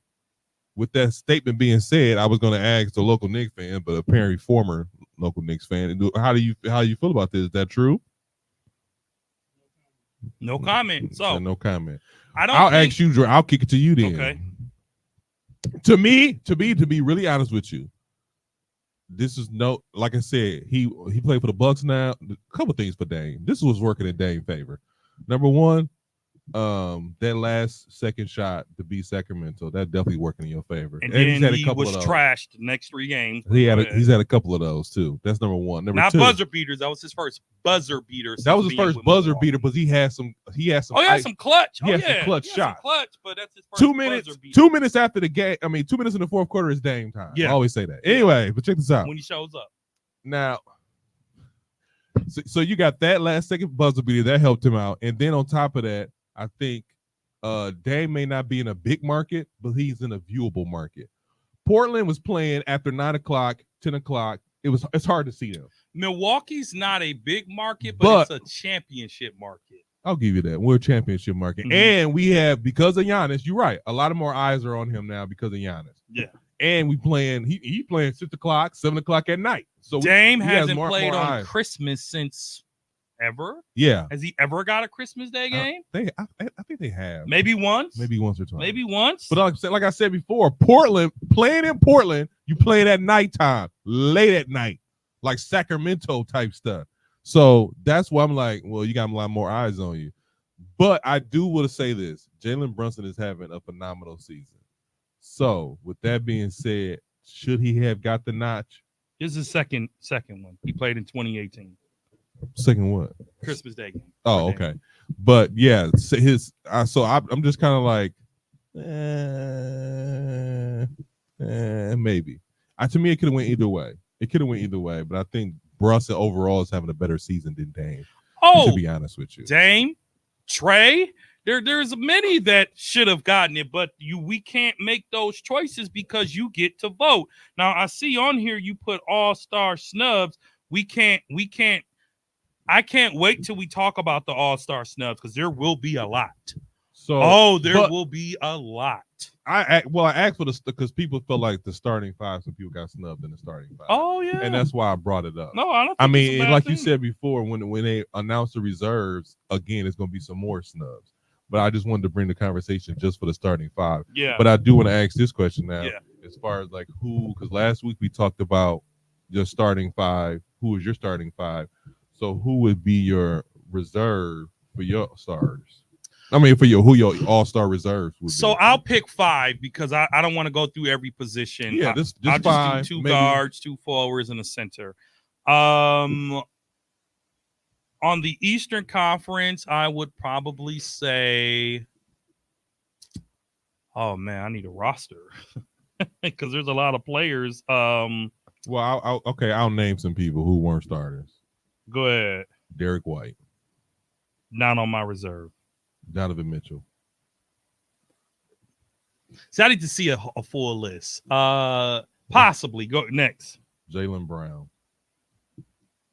with that statement being said, I was going to ask the local Knicks fan, but apparently former local Knicks fan, how do you feel about this? Is that true? No comment. So no comment. I'll ask you, Jordan. I'll kick it to you then. Okay. To be really honest with you, this is like I said, he played for the Bucks now. A couple things for Dame. This was working in Dame's favor. Number one, that last second shot to beat Sacramento, that definitely working in your favor. And then he was trashed the next 3 games. He's had a couple of those too. That's number one. Not two, buzzer beaters. That was his first buzzer beater. That was his first buzzer beater, but he had some. Oh, he had some clutch. He had some clutch shots. Clutch, but that's his first 2 minutes. Buzzer beater. 2 minutes after the game. 2 minutes in the fourth quarter is Dame time. Yeah. I always say that. Anyway, but check this out. When he shows up. Now, so you got that last second buzzer beater that helped him out, and then on top of that, I think Dame may not be in a big market, but he's in a viewable market. Portland was playing after 9 o'clock, 10 o'clock. It's hard to see them. Milwaukee's not a big market, but it's a championship market. I'll give you that. We're a championship market. Mm-hmm. And we have, because of Giannis, you're right, a lot of more eyes are on him now because of Giannis. Yeah. And we playing, he playing 6 o'clock, 7 o'clock at night. So Dame hasn't played on eyes. Christmas since ever. Yeah. Has he ever got a Christmas Day game? I think they have. Maybe once. Maybe once or twice. Maybe once. But like I said before, playing in Portland, you play it at nighttime, late at night, like Sacramento type stuff. So that's why I'm like, well, you got a lot more eyes on you. But I do want to say this. Jalen Brunson is having a phenomenal season. So with that being said, should he have got the notch? This is second one. He played in 2018. Second what? Christmas Day game. Oh, okay. But yeah, so I'm just kind of like, maybe. To me, it could have went either way. But I think Brunson overall is having a better season than Dame. To be honest with you, Dame, Trey. There's many that should have gotten it, but we can't make those choices because you get to vote. Now I see on here you put all-star snubs. I can't wait till we talk about the all-star snubs because there will be a lot. Will be a lot. I asked for because people felt like the starting five, so people got snubbed in the starting five. Oh yeah, and that's why I brought it up. No, I don't. I mean, like you said before, when they announce the reserves again, it's going to be some more snubs. But I just wanted to bring the conversation just for the starting five. Yeah. But I do want to ask this question now. Yeah. As far as like who, because last week we talked about your starting five. Who is your starting five? So who would be your reserve for your starters? I mean, for who your all-star reserves would be. So I'll pick 5 because I don't want to go through every position. Yeah, I'll five, just do 2 maybe. guards, 2 forwards, and a center. On the Eastern Conference, I would probably say, oh man, I need a roster because there's a lot of players. Well, I'll name some people who weren't starters. Go ahead. Derek White, Not on my reserve. Donovan Mitchell. So I need to see a full list. Possibly. Go next. Jaylen Brown.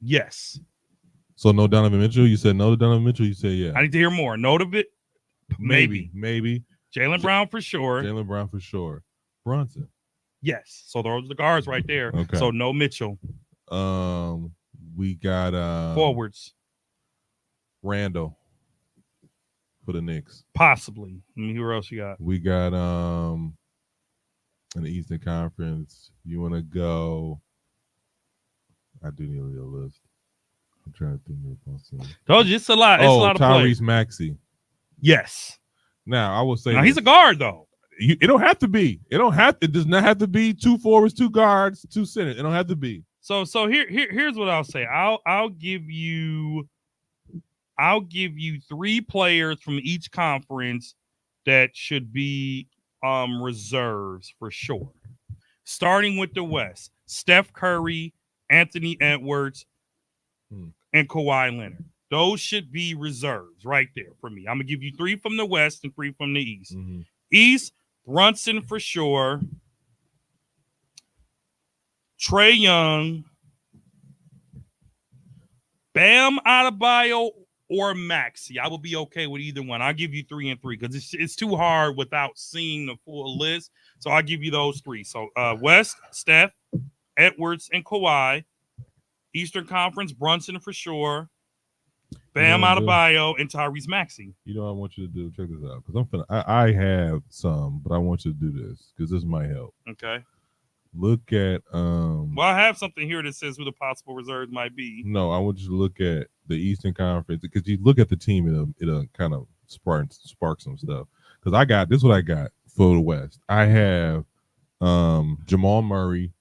Yes. So no Donovan Mitchell. You said no to Donovan Mitchell. You said yeah. I need to hear more. Note of it. Maybe. Jaylen Brown for sure. Jaylen Brown for sure. Brunson. Yes. So those are the guards right there. Okay. So no Mitchell. We got Forwards. Randall for the Knicks. Possibly. Let me hear what else you got. We got in the Eastern Conference. You want to go? I do need a little list. I'm trying to think of something. Told you it's a lot. It's a lot of Tyrese plays. Maxey. Yes. Now I will say Now he's a guard though. It don't have to be. It does not have to be 2 forwards, 2 guards, 2 centers. It don't have to be. So here's what I'll say. I'll give you 3 players from each conference that should be reserves for sure. Starting with the West, Steph Curry, Anthony Edwards, and Kawhi Leonard. Those should be reserves right there for me. I'm gonna give you 3 from the West and 3 from the East. Mm-hmm. East, Brunson for sure. Trae Young, Bam Adebayo, or Maxey. I will be okay with either one. I'll give you 3 and 3 because it's too hard without seeing the full list. So I'll give you those 3. So West, Steph, Edwards, and Kawhi. Eastern Conference, Brunson for sure. Bam Adebayo and Tyrese Maxey. You know what I want you to do? Check this out. Because I have some, but I want you to do this because this might help. Okay. Look at Well, I have something here that says who the possible reserves might be. No, I want you to look at the Eastern Conference because you look at the team, it'll kind of spark some stuff. Because this is what I got for the West. I have Jamal Murray,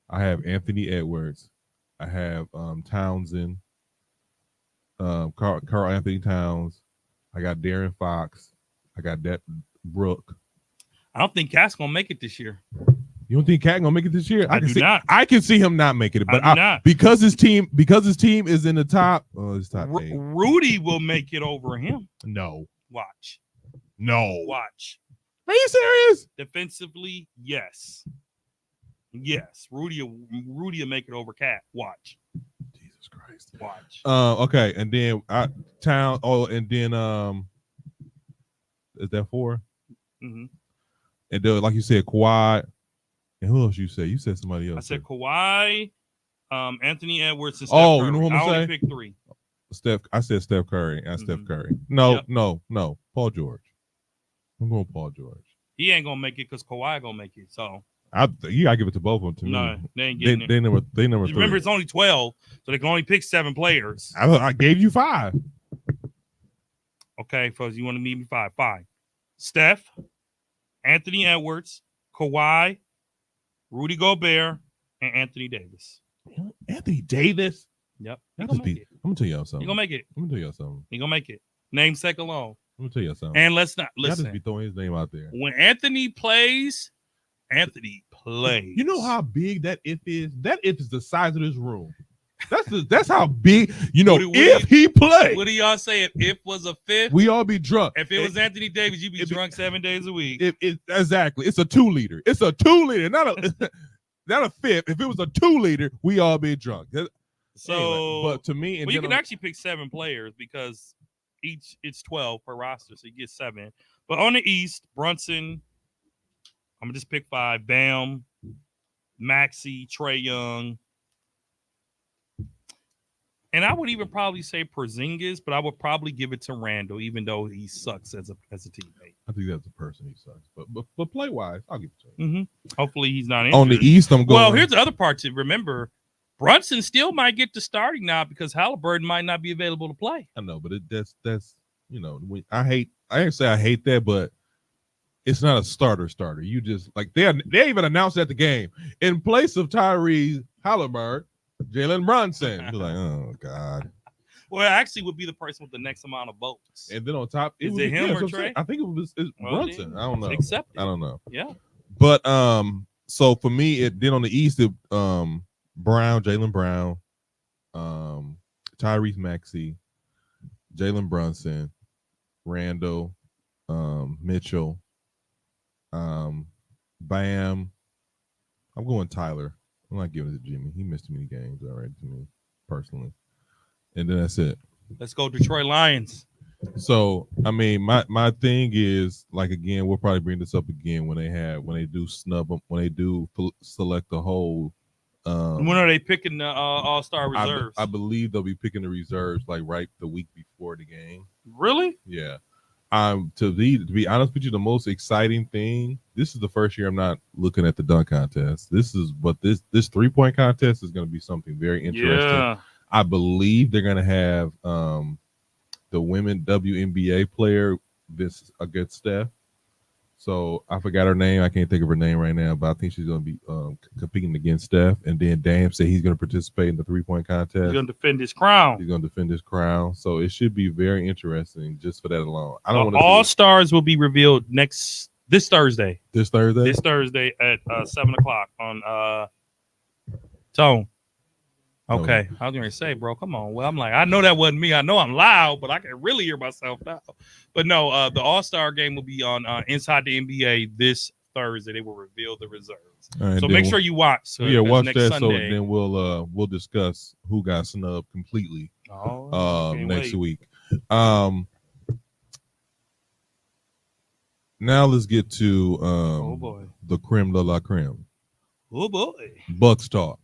I have Anthony Edwards, I have Townsend, Karl Anthony Towns, I got Darren Fox, I got Brooke. I don't think Cat's gonna make it this year. You don't think Cat gonna make it this year? I do not. I can see him not making it, but not. because his team is in the top. Oh, it's top 8. Rudy will make it over him. No. Watch. Are you serious? Defensively, yes. Rudy will make it over Cat. Watch. Jesus Christ. Watch. Okay, and then Town. Oh, and then is that 4? Mm-hmm. And then, like you said, Kawhi. And who else you said? You said somebody else. I said Kawhi, Anthony Edwards, and Steph Curry. You know what I'm saying? I say? only picked 3. I said Steph Curry and Steph Curry. No. Paul George. I'm going Paul George. He ain't gonna make it because Kawhi gonna make it. So you gotta give it to both of them. To no, me. they ain't getting it. They number 3. Remember, it's only 12, so they can only pick 7 players. I gave you 5. Okay, folks, you want to meet me 5? 5. Steph, Anthony Edwards, Kawhi, Rudy Gobert, and Anthony Davis. Anthony Davis? Yep. I'm gonna tell y'all something. You're gonna make it. I'm gonna tell y'all something. You're gonna make it. Namesake alone. I'm gonna tell you something. And let's not Y'all just listen. be throwing his name out there. When Anthony plays, Anthony plays. You know how big that if is? That if is the size of this room. That's how big. You know, if he played. What do y'all say? If was a 5th, we all be drunk. If it was Anthony Davis, you'd be drunk 7 days a week. Exactly. It's a 2-liter. It's a 2-liter, not a 5th. If it was a 2-liter, we all be drunk. So, anyway, but to me, you can actually pick 7 players because it's 12 per roster, so you get 7. But on the East, Brunson, I'm gonna just pick 5. Bam, Maxey, Trae Young, and I would even probably say Porzingis, but I would probably give it to Randall, even though he sucks as a teammate. I think that's a person he sucks, but play wise, I'll give it to him. Mm-hmm. Hopefully, he's not injured. On the East, I'm going. Well, here's the other part to remember. Brunson still might get to starting now because Halliburton might not be available to play. I know, but that's I didn't say I hate that, but it's not a starter. You just like they even announced at the game in place of Tyrese Halliburton, Jalen Brunson. You're like, oh God. Well, it actually would be the person with the next amount of votes. And then on top, is it him or Trae? I think it's Brunson. I don't know. Accepted. I don't know. Yeah. But so for me, then on the East, Jaylen Brown, Tyrese Maxey, Jalen Brunson, Randall, Mitchell, Bam. I'm going Tyler. I'm not giving it to Jimmy. He missed too many games already to me personally. And then that's it. Let's go Detroit Lions. So I mean, my thing is like again, we'll probably bring this up again when they do snub them, when they do select the whole. When are they picking the All-Star reserves? I believe they'll be picking the reserves like right the week before the game. Really? Yeah. To be honest with you, the most exciting thing. This is the first year I'm not looking at the dunk contest. This 3-point contest is going to be something very interesting. Yeah. I believe they're going to have the women WNBA player this against Steph. So I forgot her name. I can't think of her name right now, but I think she's going to be competing against Steph. And then Dame said he's going to participate in the 3-point contest. He's going to defend his crown. He's going to defend his crown. So it should be very interesting just for that alone. I don't want to. All stars will be revealed this Thursday. This Thursday? This Thursday at 7:00 on Tone. Okay. I was going to say, bro, come on. Well, I'm like, I know that wasn't me. I know I'm loud, but I can really hear myself now. But no, the All-Star game will be on Inside the NBA this Thursday. They will reveal the reserves. Right, so make sure you watch. So yeah, watch next that. Sunday, so then we'll discuss who got snubbed completely next week. Now let's get to the creme de la creme. Oh boy, Bucks talk.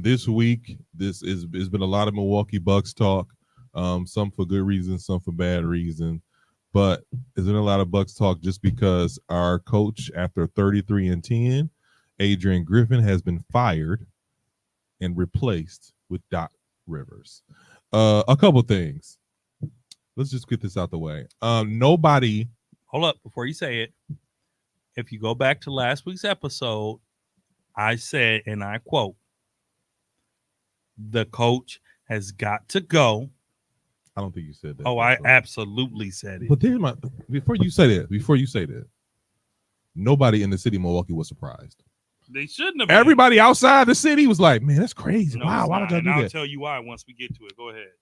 This week, it's been a lot of Milwaukee Bucks talk. Some for good reasons, some for bad reasons. But there's been a lot of Bucks talk just because our coach, after 33-10, Adrian Griffin has been fired and replaced with Doc Rivers. A couple things. Let's just get this out the way. Nobody. Hold up before you say it. If you go back to last week's episode, I said, and I quote, the coach has got to go. I don't think you said that. Oh, I absolutely said it. But before you say that, nobody in the city of Milwaukee was surprised. They shouldn't have been. Everybody outside the city was like, "Man, that's crazy! No, wow, why would y'all do that?" I'll tell you why once we get to it. Go ahead.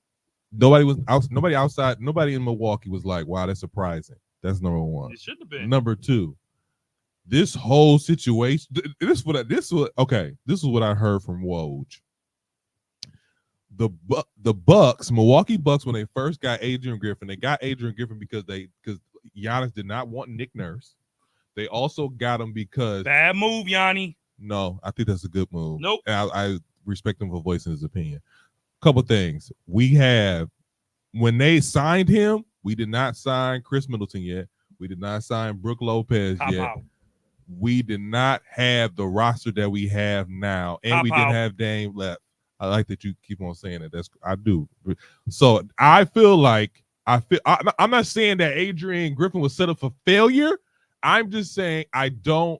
Nobody outside. Nobody in Milwaukee was like, "Wow, that's surprising." That's number one. It shouldn't have been. Number two, this whole situation. This is what I heard from Woj. The Bucks, Milwaukee Bucks, when they first got Adrian Griffin, they got Adrian Griffin because Giannis did not want Nick Nurse. They also got him because bad move, Yanni. No, I think that's a good move. Nope. And I respect him for voicing his opinion. Couple things. When they signed him, we did not sign Chris Middleton yet. We did not sign Brook Lopez yet. We did not have the roster that we have now, and we didn't have Dame left. I like that you keep on saying it. I do. So I feel like I'm not saying that Adrian Griffin was set up for failure. I'm just saying I don't,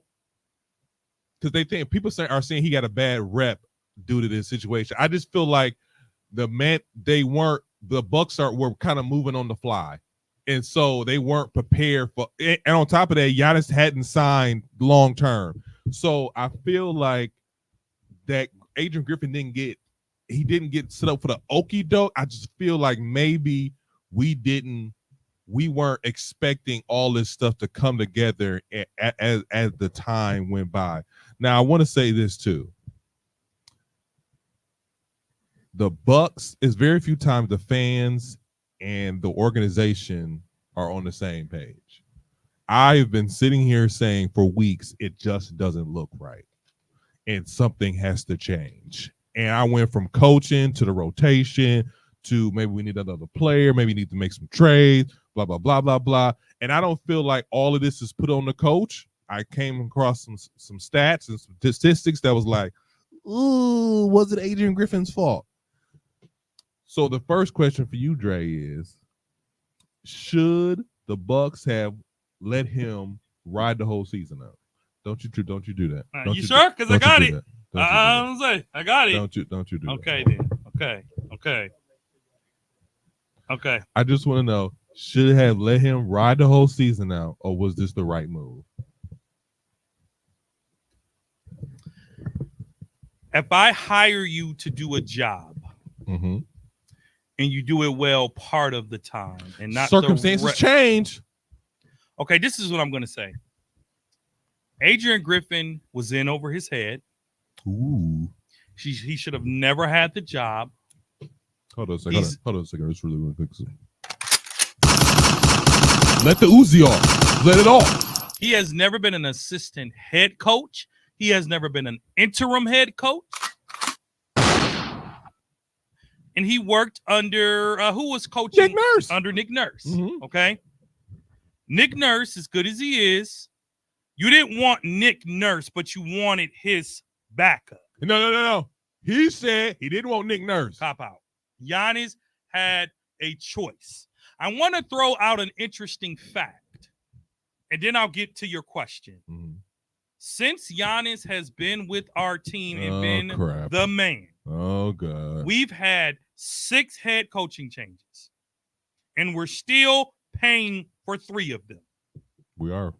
because they think people are saying he got a bad rep due to this situation. I just feel like the Bucks were kind of moving on the fly, and so they weren't prepared for. And on top of that, Giannis hadn't signed long term, so I feel like that Adrian Griffin didn't get set up for the okie doke. I just feel like maybe we weren't expecting all this stuff to come together as the time went by. Now I want to say this too. The Bucks is very few times the fans and the organization are on the same page. I've been sitting here saying for weeks, it just doesn't look right. And something has to change. And I went from coaching to the rotation to maybe we need another player, maybe need to make some trades, blah, blah, blah, blah, blah. And I don't feel like all of this is put on the coach. I came across some stats and some statistics that was like, ooh, was it Adrian Griffin's fault? So the first question for you, Dre, is should the Bucks have let him ride the whole season out? Don't you do that? You sure? Because I got it. I got it. Don't you do okay, that. then. Okay. I just want to know, should have let him ride the whole season out, or was this the right move? If I hire you to do a job, mm-hmm. and you do it well part of the time, and not circumstances change. Okay, this is what I'm going to say. Adrian Griffin was in over his head. Ooh. He should have never had the job. Hold on a second. Hold on a second. It's really quick. Let the Uzi off. Let it off. He has never been an assistant head coach. He has never been an interim head coach. And he worked under who was coaching? Nick Nurse. Under Nick Nurse. Mhm. Okay. Nick Nurse, as good as he is, you didn't want Nick Nurse, but you wanted his backup. No. He said he didn't want Nick Nurse. Cop out. Giannis had a choice. I want to throw out an interesting fact, and then I'll get to your question. Mhm. Since Giannis has been with our team and been crap. the man, Oh, God. we've had 6 head coaching changes, and we're still paying for 3 of them. We are.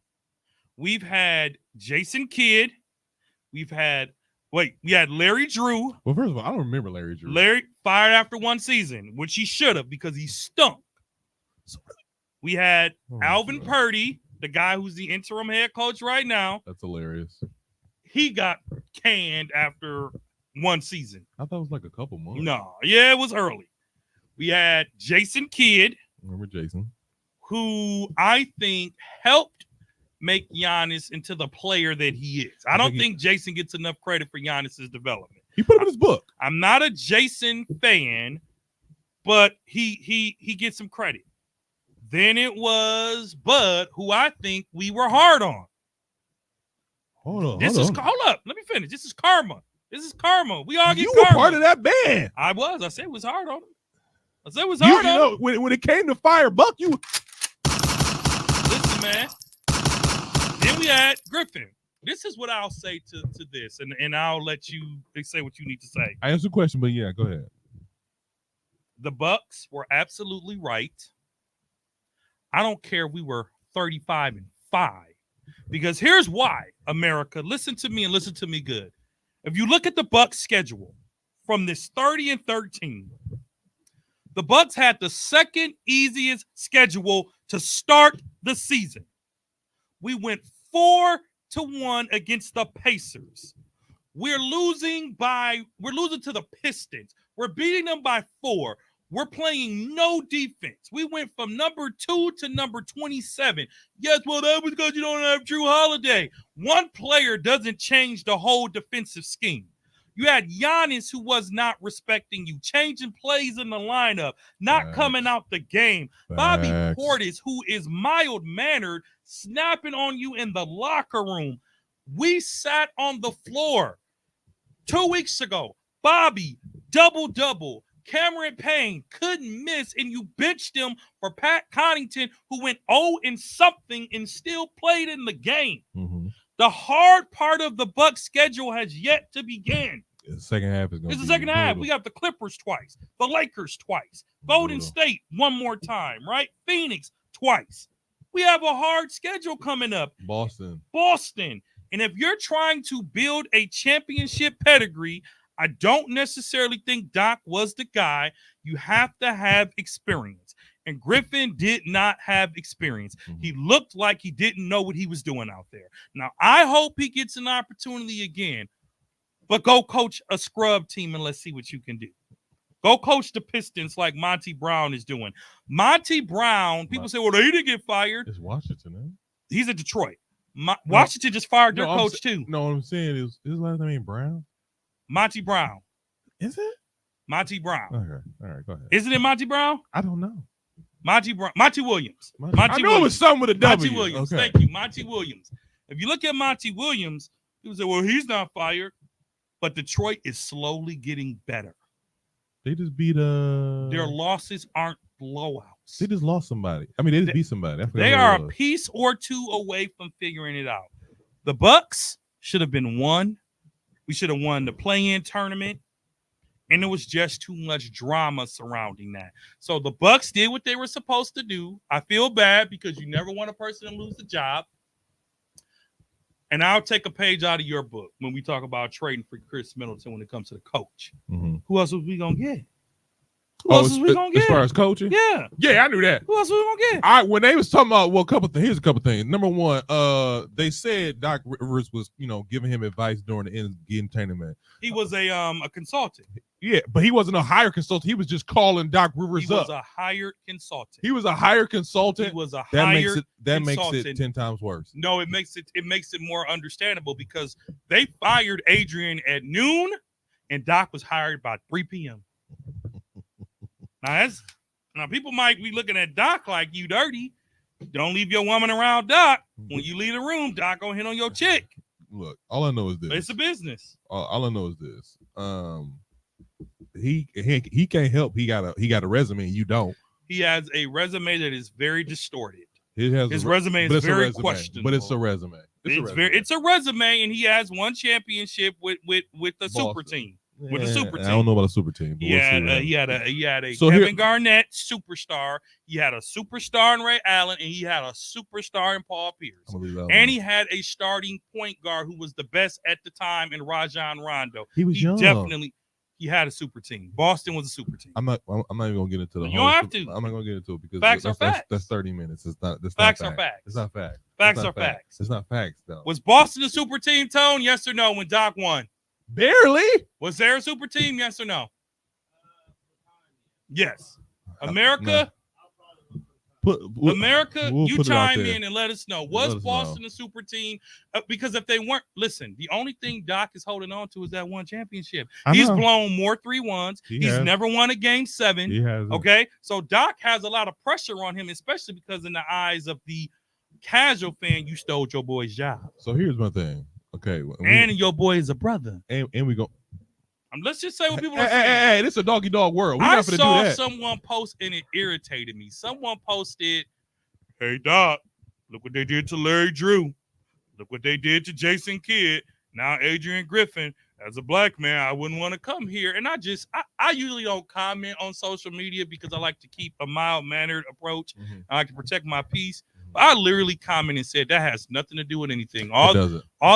We've had Jason Kidd. We had Larry Drew. Well, first of all, I don't remember Larry Drew. Larry fired after 1 season, which he should have because he stunk. We had Alvin God. Purdy, the guy who's the interim head coach right now. That's hilarious. He got canned after 1 season. I thought it was like a couple months. No, yeah, it was early. We had Jason Kidd, Remember Jason? who I think helped make Giannis into the player that he is. I don't think Jason gets enough credit for Giannis's development. He put him in his book. I'm not a Jason fan, but he gets some credit. Then it was Bud, who I think we were hard on. Hold on. Hold up. Let me finish. This is karma. We all get You karma. were part of that band. I was. I said it was hard on him. You know, when it came to fire Buck, you. Listen, man. Then we had Griffin. This is what I'll say to this, and I'll let you say what you need to say. I answered the question, but yeah, go ahead. The Bucks were absolutely right. I don't care if we were 35-5, because here's why, America. Listen to me and listen to me good. If you look at the Bucks schedule from this 30-13, the Bucks had the second easiest schedule to start the season. We went 4-1 against the Pacers. We're losing to the Pistons. We're beating them by 4. We're playing no defense. We went from number 2 to number 27. Yes, well, that was because you don't have Drew Holiday. One player doesn't change the whole defensive scheme. You had Giannis, who was not respecting you, changing plays in the lineup, not coming out the game. Bobby Portis, who is mild-mannered, snapping on you in the locker room. We sat on the floor 2 weeks ago. Bobby, double-double. Cameron Payne couldn't miss, and you benched him for Pat Connaughton, who went 0-something and still played in the game. Mm-hmm. The hard part of the Bucks schedule has yet to begin. The second half is going to be It's the second half. brutal. We got the Clippers twice, the Lakers twice, Golden Brutal. State one more time, right? Phoenix twice. We have a hard schedule coming up. Boston. And if you're trying to build a championship pedigree, I don't necessarily think Doc was the guy. You have to have experience. And Griffin did not have experience. Mm-hmm. He looked like he didn't know what he was doing out there. Now, I hope he gets an opportunity again, but go coach a scrub team and let's see what you can do. Go coach the Pistons like Monty Brown is doing. Monty Brown, people say, well, he didn't get fired. It's Washington, eh? He's at Detroit. Washington just fired their No, coach, too. No, what I'm saying is, his last name ain't Brown? Monty Brown. Is it? Monty Brown. Okay. All right, go ahead. Isn't it Monty Brown? I don't know. Monty Williams. I know it was something with a W. Monty Williams. Okay. Thank you. Monty Williams. If you look at Monty Williams, people say, well, he's not fired. But Detroit is slowly getting better. They just beat Their losses aren't blowouts. They just lost somebody. I mean, they just beat somebody. They are a piece or two away from figuring it out. The Bucks should have been won. We should have won the play-in tournament. And it was just too much drama surrounding that. So the Bucks did what they were supposed to do. I feel bad because you never want a person to lose the job. And I'll take a page out of your book when we talk about trading for Chris Middleton when it comes to the coach. Mm-hmm. Who else was we going to get? Who else is we gonna As get? far as coaching? Yeah. Yeah, I knew that. Who else we gonna get? When they was talking about, here's a couple things. Number one, they said Doc Rivers was, giving him advice during the entertainment. He was a consultant. Yeah, but he wasn't a hired consultant. He was just calling Doc Rivers He was up. a hired consultant. He was a hired consultant. He was a that hired makes it consultant. 10 times worse. No, it makes it more understandable because they fired Adrian at noon, and Doc was hired by 3 p.m. Now people might be looking at Doc like you dirty. Don't leave your woman around Doc. When you leave the room, Doc gonna hit on your chick. Look, all I know is this. It's a business. All I know is this. He can't help. He got a resume. And you don't. He has a resume that is very distorted. His resume is very questionable. But it's a resume. It's a resume, and he has one championship with the super team. With the super team. I don't know about a super team. He had a Kevin Garnett superstar. He had a superstar in Ray Allen, and he had a superstar in Paul Pierce. And he had a starting point guard who was the best at the time in Rajon Rondo. He was young. He had a super team. Boston was a super team. I'm not even gonna get into the. You don't have to. I'm not gonna get into it because facts are facts. That's 30 minutes. It's not. Facts are facts. It's not facts. Facts are facts. It's not facts though. Was Boston a super team, Tone? Yes or no? When Doc won, barely. Was there a super team? Yes or no? Yes. America. America, you chime in and let us know. Was Boston a super team? Because if they weren't, listen, the only thing Doc is holding on to is that one championship. He's blown more 3-1s. He's never won a game 7. He has. Okay. So Doc has a lot of pressure on him, especially because in the eyes of the casual fan, you stole your boy's job. So here's my thing. Okay. And your boy is a brother. And we go. Let's just say what people are saying. Hey, this is a doggy dog world. I saw someone post and it irritated me. Someone posted, "Hey Doc, look what they did to Larry Drew. Look what they did to Jason Kidd. Now Adrian Griffin. As a black man, I wouldn't want to come here." And I usually don't comment on social media because I like to keep a mild-mannered approach. Mm-hmm. I like to protect my peace. I literally commented and said that has nothing to do with anything. All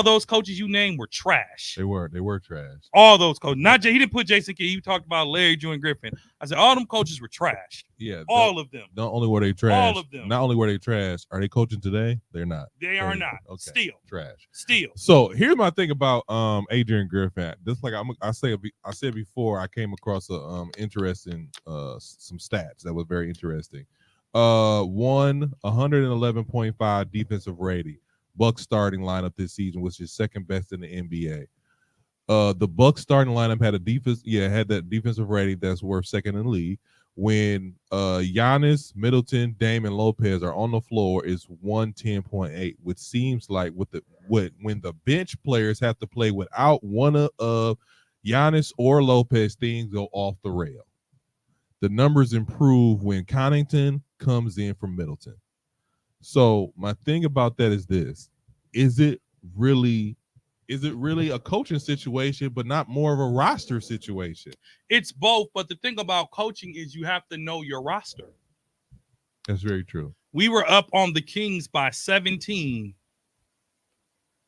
those coaches you named were trash. They were trash. All those coaches. He didn't put Jason Kidd. He talked about Larry, Drew, and Griffin. I said all them coaches were trash. Yeah, all of them. Not only were they trash. All of them. Not only were they trash. Are they coaching today? They're not. They are not. Okay. Still trash. Still. So here's my thing about Adrian Griffin. Just like I said before, I came across a interesting some stats that was very interesting. 111.5 defensive rating. Bucks starting lineup this season, which is second best in the NBA. The Bucks starting lineup had that defensive rating that's worth second in the league. When Giannis, Middleton, Dame, and Lopez are on the floor, is 110.8, which seems like when the bench players have to play without one of Giannis or Lopez, things go off the rail. The numbers improve when Connaughton comes in from Middleton. So my thing about that is this: is it really a coaching situation, but not more of a roster situation? It's both, but the thing about coaching is you have to know your roster. That's very true. We were up on the Kings by 17.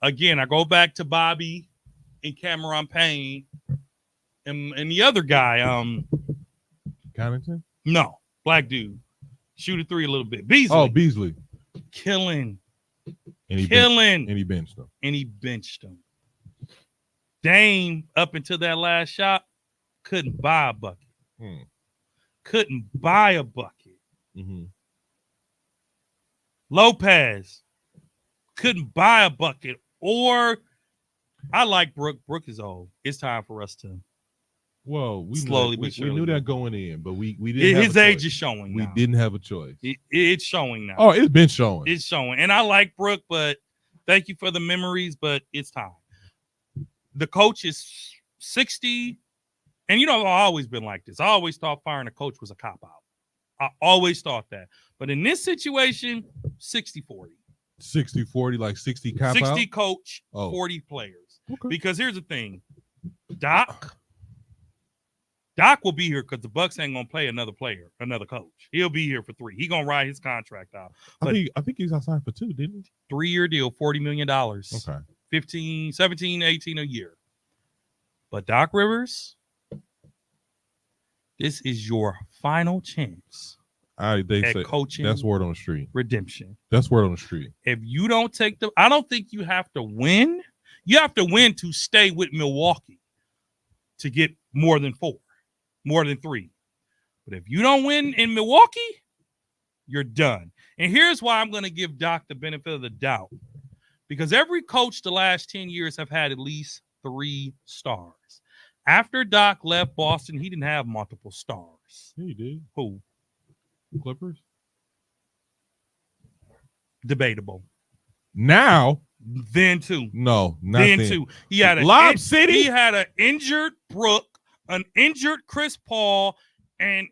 Again, I go back to Bobby and Cameron Payne and the other guy. Connaughton? No, black dude. Shoot a 3 a little bit. Beasley. Oh, Beasley. Killing. And he benched him. Dame, up until that last shot, couldn't buy a bucket. Couldn't buy a bucket. Mm-hmm. Lopez couldn't buy a bucket. Or I like Brooke. Brooke is old. It's time for us to. Well, we knew that going in, but we didn't. His age is showing. We didn't have a choice. It's showing now. Oh, it's been showing. It's showing, and I like Brooke, but thank you for the memories. But it's time. The coach is 60, and I've always been like this. I always thought firing a coach was a cop out. I always thought that, but in this situation, 60-40. 60-40, like 60 cop 60 out? coach, 40 players. Okay. Because here's the thing, Doc will be here because the Bucks ain't gonna play another coach. He'll be here for 3. He gonna ride his contract out. I think he's outside for 2, didn't he? 3-year deal, $40 million. Okay. 15, 17, 18 a year. But Doc Rivers, this is your final chance They at say coaching that's word on the street. redemption. That's word on the street. If you don't take I don't think you have to win. You have to win to stay with Milwaukee to get more than 4, more than 3. But if you don't win in Milwaukee, you're done. And here's why I'm going to give Doc the benefit of the doubt. Because every coach the last 10 years have had at least 3 stars. After Doc left Boston, he didn't have multiple stars. Yeah, he did. Who? Clippers. Debatable. Now, Then too. no, not Then then. too. He had Lob City. He had an injured Brook, an injured Chris Paul, and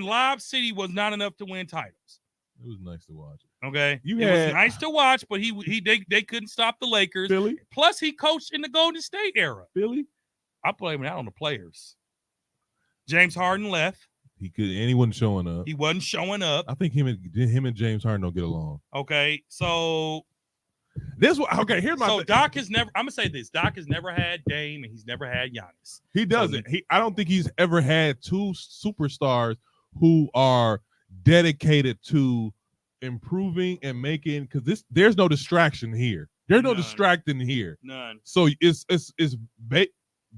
Lob City was not enough to win titles. It was nice to watch. Okay, You it had- was nice to watch, but they couldn't stop the Lakers. Philly. Plus, he coached in the Golden State era. Philly. I blame that on the players. James Harden left. He could. And he wasn't showing up. He wasn't showing up. I think him and James Harden don't get along. Okay, so This one. Okay, here's my. thing. Doc has never. I'm gonna say this. Doc has never had Dame, and he's never had Giannis. He doesn't. I don't think he's ever had 2 superstars who are dedicated to improving and making. Because there's no distraction here. There's no None. distracting here. None. So it's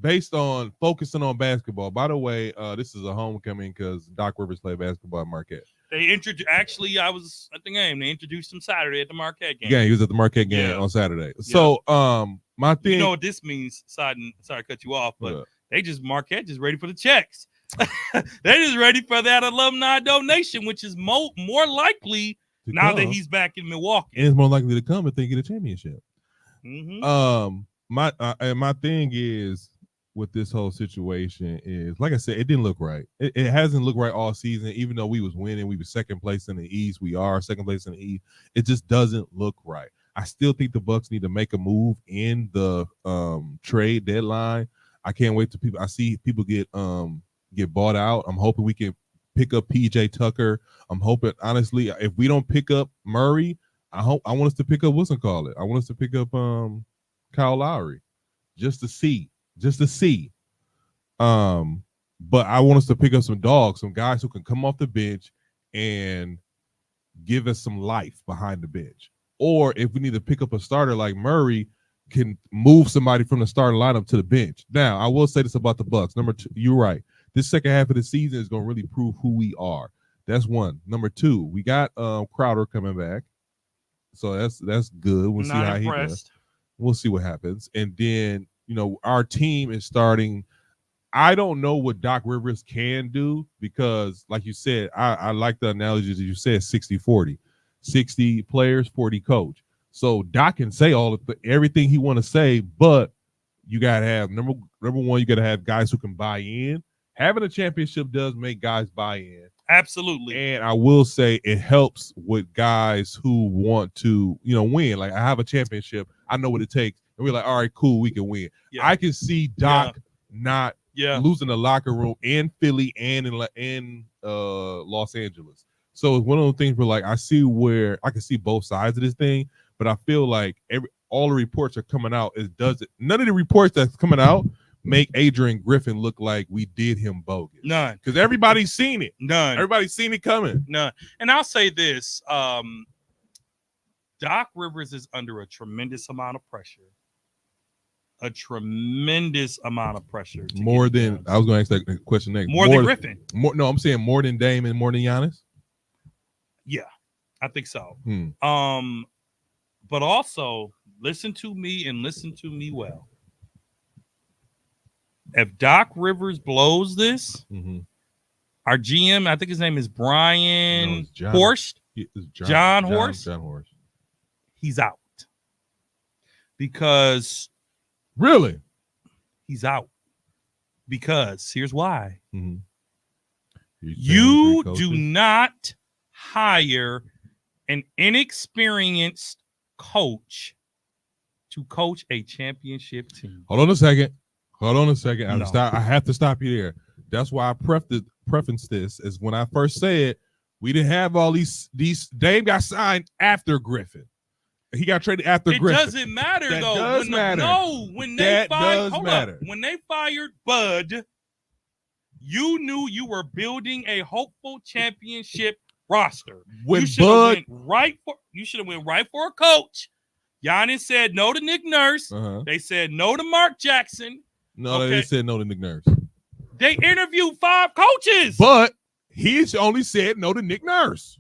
based on focusing on basketball. By the way, this is a homecoming because Doc Rivers played basketball at Marquette. They introduced. Actually, I was at the game. They introduced him Saturday at the Marquette game. Yeah, he was at the Marquette game Yeah. on Saturday. So my thing. You know what this means? Sorry to cut you off, but uh, Marquette just ready for the checks. They're just ready for that alumni donation, which is more likely to now come, that he's back in Milwaukee. and it's more likely to come if they get a championship. Mhm. My thing is with this whole situation is, like I said, it didn't look right. It hasn't looked right all season. Even though we was winning, we were second place in the East. We are second place in the East. It just doesn't look right. I still think the Bucks need to make a move in the trade deadline. I can't wait to people. I see people get bought out. I'm hoping we can pick up PJ Tucker. I'm hoping, honestly, if we don't pick up Murray, I want us to pick up what's it called it. I want us to pick up Kyle Lowry just to see. But I want us to pick up some dogs, some guys who can come off the bench and give us some life behind the bench. Or if we need to pick up a starter like Murray, can move somebody from the starting lineup to the bench. Now, I will say this about the Bucks. Number 2, you're right. This second half of the season is going to really prove who we are. That's one. Number 2, we got Crowder coming back. So that's good. We'll see how he does. We'll see what happens. And then, our team is starting. I don't know what Doc Rivers can do because, like you said, I like the analogies that you said, 60-40. 60 players, 40 coach. So Doc can say everything he want to say, but you got to have, number one, you got to have guys who can buy in. Having a championship does make guys buy in. Absolutely. And I will say it helps with guys who want to, win. Like, I have a championship. I know what it takes. And we're like, all right, cool, we can win. Yeah. I can see Doc not losing the locker room in Philly and in Los Angeles. So it's one of those things where, like, I can see both sides of this thing, but I feel like all the reports are coming out. None of the reports that's coming out make Adrian Griffin look like we did him bogus. None. Because everybody's seen it. None. Everybody's seen it coming. None. And I'll say this. Doc Rivers is under a tremendous amount of pressure. A tremendous amount of pressure. More than, I was going to ask that question next. More than Griffin. I'm saying more than Dame and more than Giannis. Yeah, I think so. But also, listen to me and listen to me well. If Doc Rivers blows this, our GM, I think his name is Brian Horst. John Horst. John Horst. He's out. Because really? He's out. Because here's why. Mm-hmm. You do not hire an inexperienced coach to coach a championship team. Hold on a second. I have to stop you there. That's why I prefaced this is when I first said we didn't have all these. Dame got signed after Griffin. He got traded after Griffin. It doesn't matter that though. Does matter. When they fired Bud, You knew you were building a hopeful championship roster. When You should Bud, have went right for a coach. Giannis said no to Nick Nurse. They said no to Mark Jackson. no, they said no to Nick Nurse. They interviewed 5 coaches. But he only said no to Nick Nurse.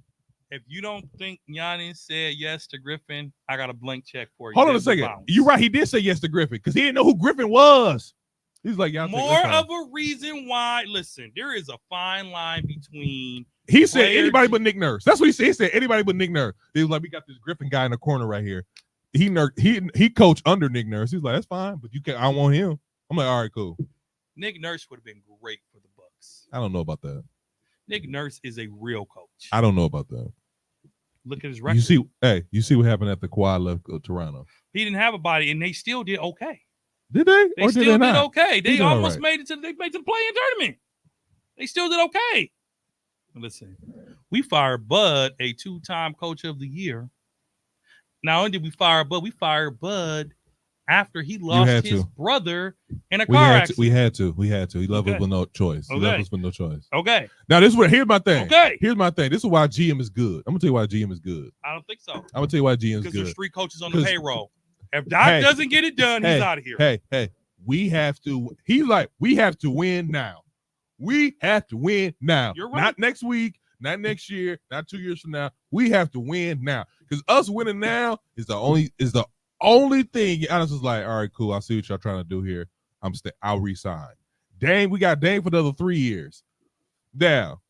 If you don't think Giannis said yes to Griffin, I got a blank check for you. Hold on a second. You're right. He did say yes to Griffin because he didn't know who Griffin was. He's like, yeah, more of a reason why. Listen, there is a fine line between. He said anybody but Nick Nurse. That's what he said. He said anybody but Nick Nurse. He was like, we got this Griffin guy in the corner right here. He coached under Nick Nurse. He's like, that's fine, but you can. I want him. I'm like, all right, cool. Nick Nurse would have been great for the Bucks. I don't know about that. Nick Nurse is a real coach. I don't know about that. Look at his record. You see what happened at the Kawhi left Toronto. He didn't have a body, and they still did okay. Did they? They still did okay. They almost right. made it to the play-in tournament. They still did okay. Listen, we fired Bud, a 2-time coach of the year. Not only did we fire Bud, we fired Bud after he lost his brother in a car accident. We had to. He left us with no choice. He left us with no choice. Okay. Now here's my thing. Okay. Here's my thing. This is why GM is good. I'm gonna tell you why GM is good. I don't think so. I'm gonna tell you why GM is good. Because there's 3 coaches on the payroll. If Doc doesn't get it done, he's out of here. Hey, we have to. He's like, we have to win now. We have to win now. You're right. Not next week, not next year, not 2 years from now. We have to win now. Because us winning now is the only thing. Giannis was like, all right, cool. I see what y'all trying to do here. I'll resign. Dame, we got Dame for another 3 years. Now,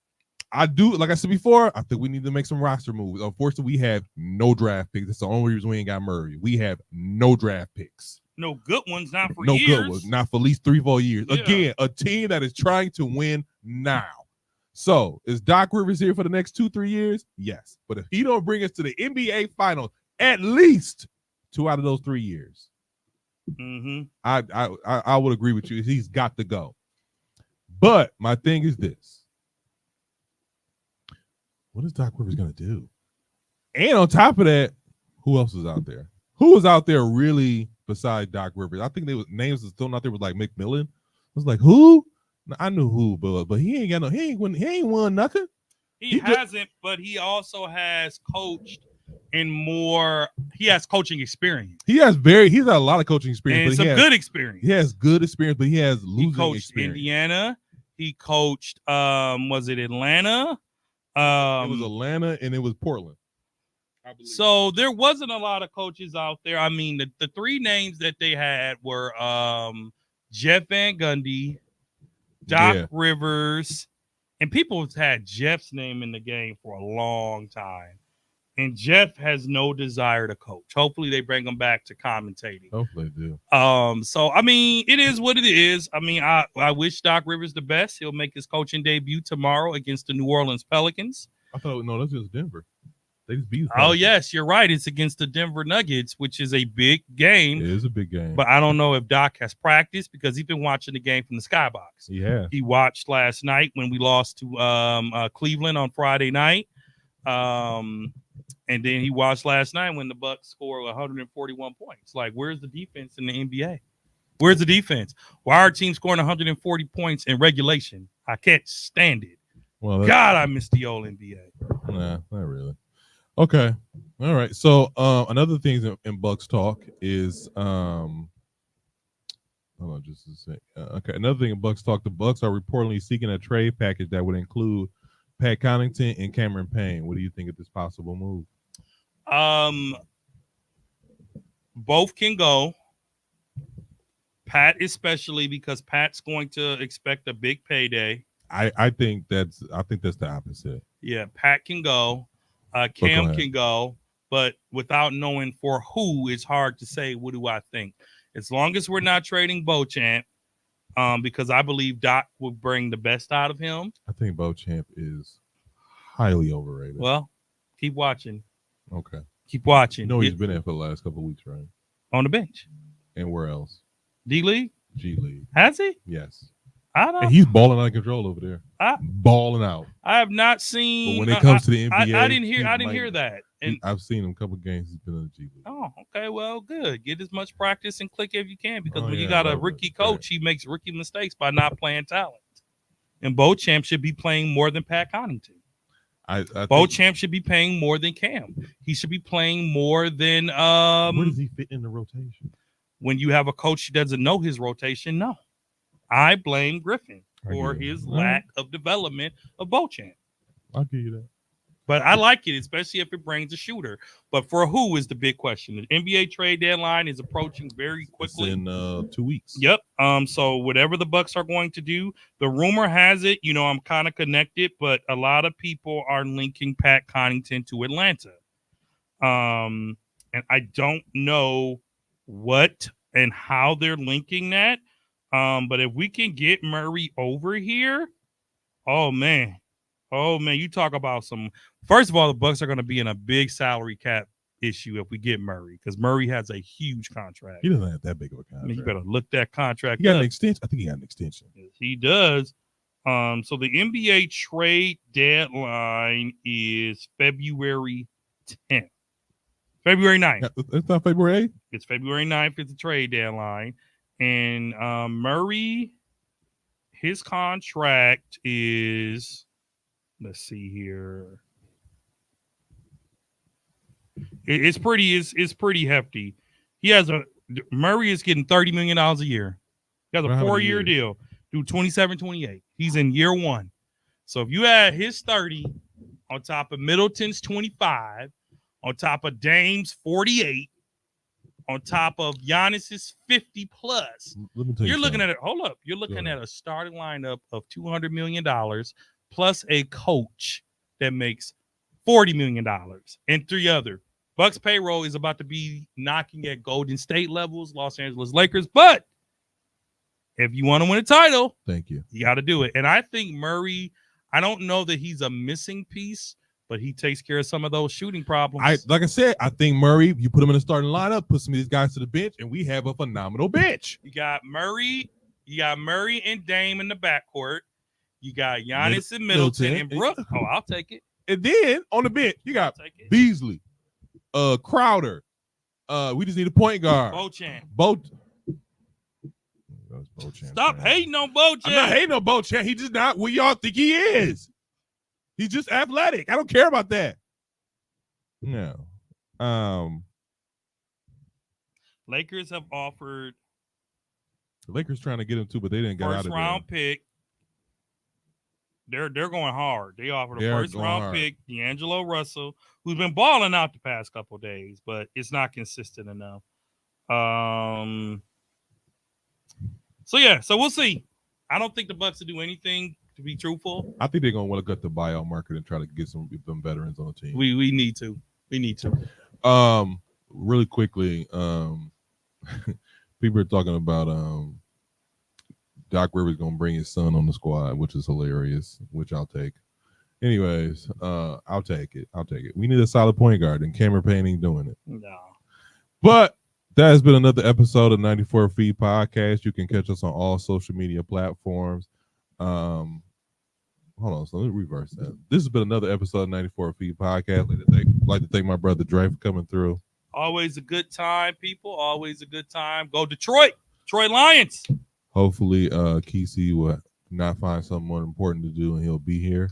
I do, like I said before, I think we need to make some roster moves. Unfortunately, we have no draft picks. That's the only reason we ain't got Murray. We have no draft picks. No good ones, not for no years. No good ones, not for at least 3-4 years. Yeah. Again, a team that is trying to win now. So, is Doc Rivers here for the next 2-3 years? Yes. But if he don't bring us to the NBA Finals, at least 2 out of those 3 years, I would agree with you. He's got to go. But my thing is this. What is Doc Rivers going to do? And on top of that, who else is out there? Who was out there really besides Doc Rivers? I think names was still out there was like McMillan. I was like, who? I knew who, but he ain't won nothing. He hasn't, but he also has coached in more. He has coaching experience. He's got a lot of coaching experience, and some good experience. He has good experience, but he has losing experience. He coached experience. Indiana. He coached. Was it Atlanta? It was Atlanta and it was Portland. So there wasn't a lot of coaches out there. I mean, the 3 names that they had were Jeff Van Gundy, Doc Rivers, and people have had Jeff's name in the game for a long time. And Jeff has no desire to coach. Hopefully they bring him back to commentating. Hopefully they do. So I mean, it is what it is. I mean, I wish Doc Rivers the best. He'll make his coaching debut tomorrow against the New Orleans Pelicans. I thought that's just Denver. They just beat. Oh yes, you're right. It's against the Denver Nuggets, which is a big game. It is a big game. But I don't know if Doc has practiced because he's been watching the game from the skybox. Yeah. He watched last night when we lost to Cleveland on Friday night. And then he watched last night when the Bucks scored 141 points. Like, where's the defense in the NBA? Where's the defense? Why are teams scoring 140 points in regulation? I can't stand it. Well, God, I miss the old NBA. Nah, not really. Okay. All right. So another thing in Bucks talk is hold on just a sec. Okay. Another thing in Bucks talk, the Bucks are reportedly seeking a trade package that would include Pat Connaughton and Cameron Payne. What do you think of this possible move? Both can go. Pat especially because Pat's going to expect a big payday. I think that's the opposite. Yeah, Pat can go. Cam can go, but without knowing for who, it's hard to say. What do I think? As long as we're not trading Beauchamp, because I believe Doc will bring the best out of him. I think Beauchamp is highly overrated. Well, keep watching. Okay. Keep watching. You know he's been there for the last couple of weeks, right? On the bench. And where else? D-League? G-League. Has he? Yes. I don't. And he's balling out of control over there. Balling out. I have not seen. But when it comes to the NBA, I didn't hear that. And I've seen him a couple of games. He's been in the G League. Oh, okay. Well, good. Get as much practice and click if you can, because when you got a rookie coach, he makes rookie mistakes by not playing talent. and Beauchamp should be playing more than Pat Connaughton. I think, Beauchamp should be playing more than Cam. He should be playing more than where does he fit in the rotation? when you have a coach who doesn't know his rotation. No, I blame Griffin for his lack of development of Beauchamp. I'll give you that. But I like it, especially if it brings a shooter. But for who is the big question? The NBA trade deadline is approaching very quickly. It's in 2 weeks. Yep. So whatever the Bucks are going to do, the rumor has it, I'm kind of connected, but a lot of people are linking Pat Connaughton to Atlanta. And I don't know what and how they're linking that. But if we can get Murray over here, oh man, you talk about some. First of all, the Bucks are going to be in a big salary cap issue if we get Murray, because Murray has a huge contract. He doesn't have that big of a I contract. mean, you better look that contract. He got up. an extension. I think he got an extension. Yes, he does. So the NBA trade deadline is February 10th. February 9th. It's not February 8th? It's February 9th is the trade deadline. And Murray, his contract is, let's see here. It's pretty hefty. Murray is getting $30 million a year. He has a 4-year deal through 27-28. He's in year one. So if you add his 30 on top of Middleton's 25, on top of Dame's 48, on top of Giannis's 50 plus, Let me tell you're you looking something. at it. Hold up. You're looking at a starting lineup of $200 million plus a coach that makes $40 million and 3 other. Bucks payroll is about to be knocking at Golden State levels, Los Angeles Lakers. But if you want to win a title, Thank you. you got to do it. And I think Murray, I don't know that he's a missing piece, but he takes care of some of those shooting problems. Like I said, I think Murray, you put him in the starting lineup, put some of these guys to the bench, and we have a phenomenal bench. You got Murray and Dame in the backcourt. You got Giannis and Middleton and Brook. Oh, I'll take it. And then on the bench, you got I'll take it. Beasley, Crowder. We just need a point guard. Beauchamp. Stop hating on Beauchamp. I'm not hating on Beauchamp. He just not what y'all think he is. He's just athletic. I don't care about that. No. Lakers have offered The Lakers trying to get him too, but they didn't get out first of round pick. They're going hard. They offered a They're first going round hard. pick, D'Angelo Russell, who's been balling out the past couple of days, but it's not consistent enough. So we'll see. I don't think the Bucks will do anything, to be truthful. I think they're gonna want to cut the buyout market and try to get some veterans on the team. We need to. We need to. Really quickly, people are talking about Doc Rivers gonna bring his son on the squad, which is hilarious, which I'll take. Anyways, I'll take it. We need a solid point guard, and Cameron Payne ain't doing it. No. But that has been another episode of 94 Feet Podcast. You can catch us on all social media platforms. Hold on, so let me reverse that. This has been another episode of 94 Feet Podcast. I'd like to thank my brother Dre for coming through. Always a good time, people. Always a good time. Go Detroit. Detroit Lions. Hopefully, Kesey will not find something more important to do and he'll be here.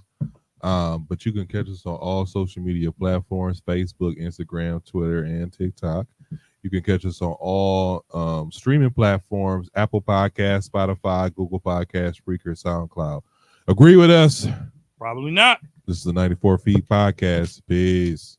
But you can catch us on all social media platforms: Facebook, Instagram, Twitter, and TikTok. You can catch us on all streaming platforms: Apple Podcasts, Spotify, Google Podcasts, Spreaker, SoundCloud. Agree with us? Probably not. This is the 94 Feet Podcast. Peace.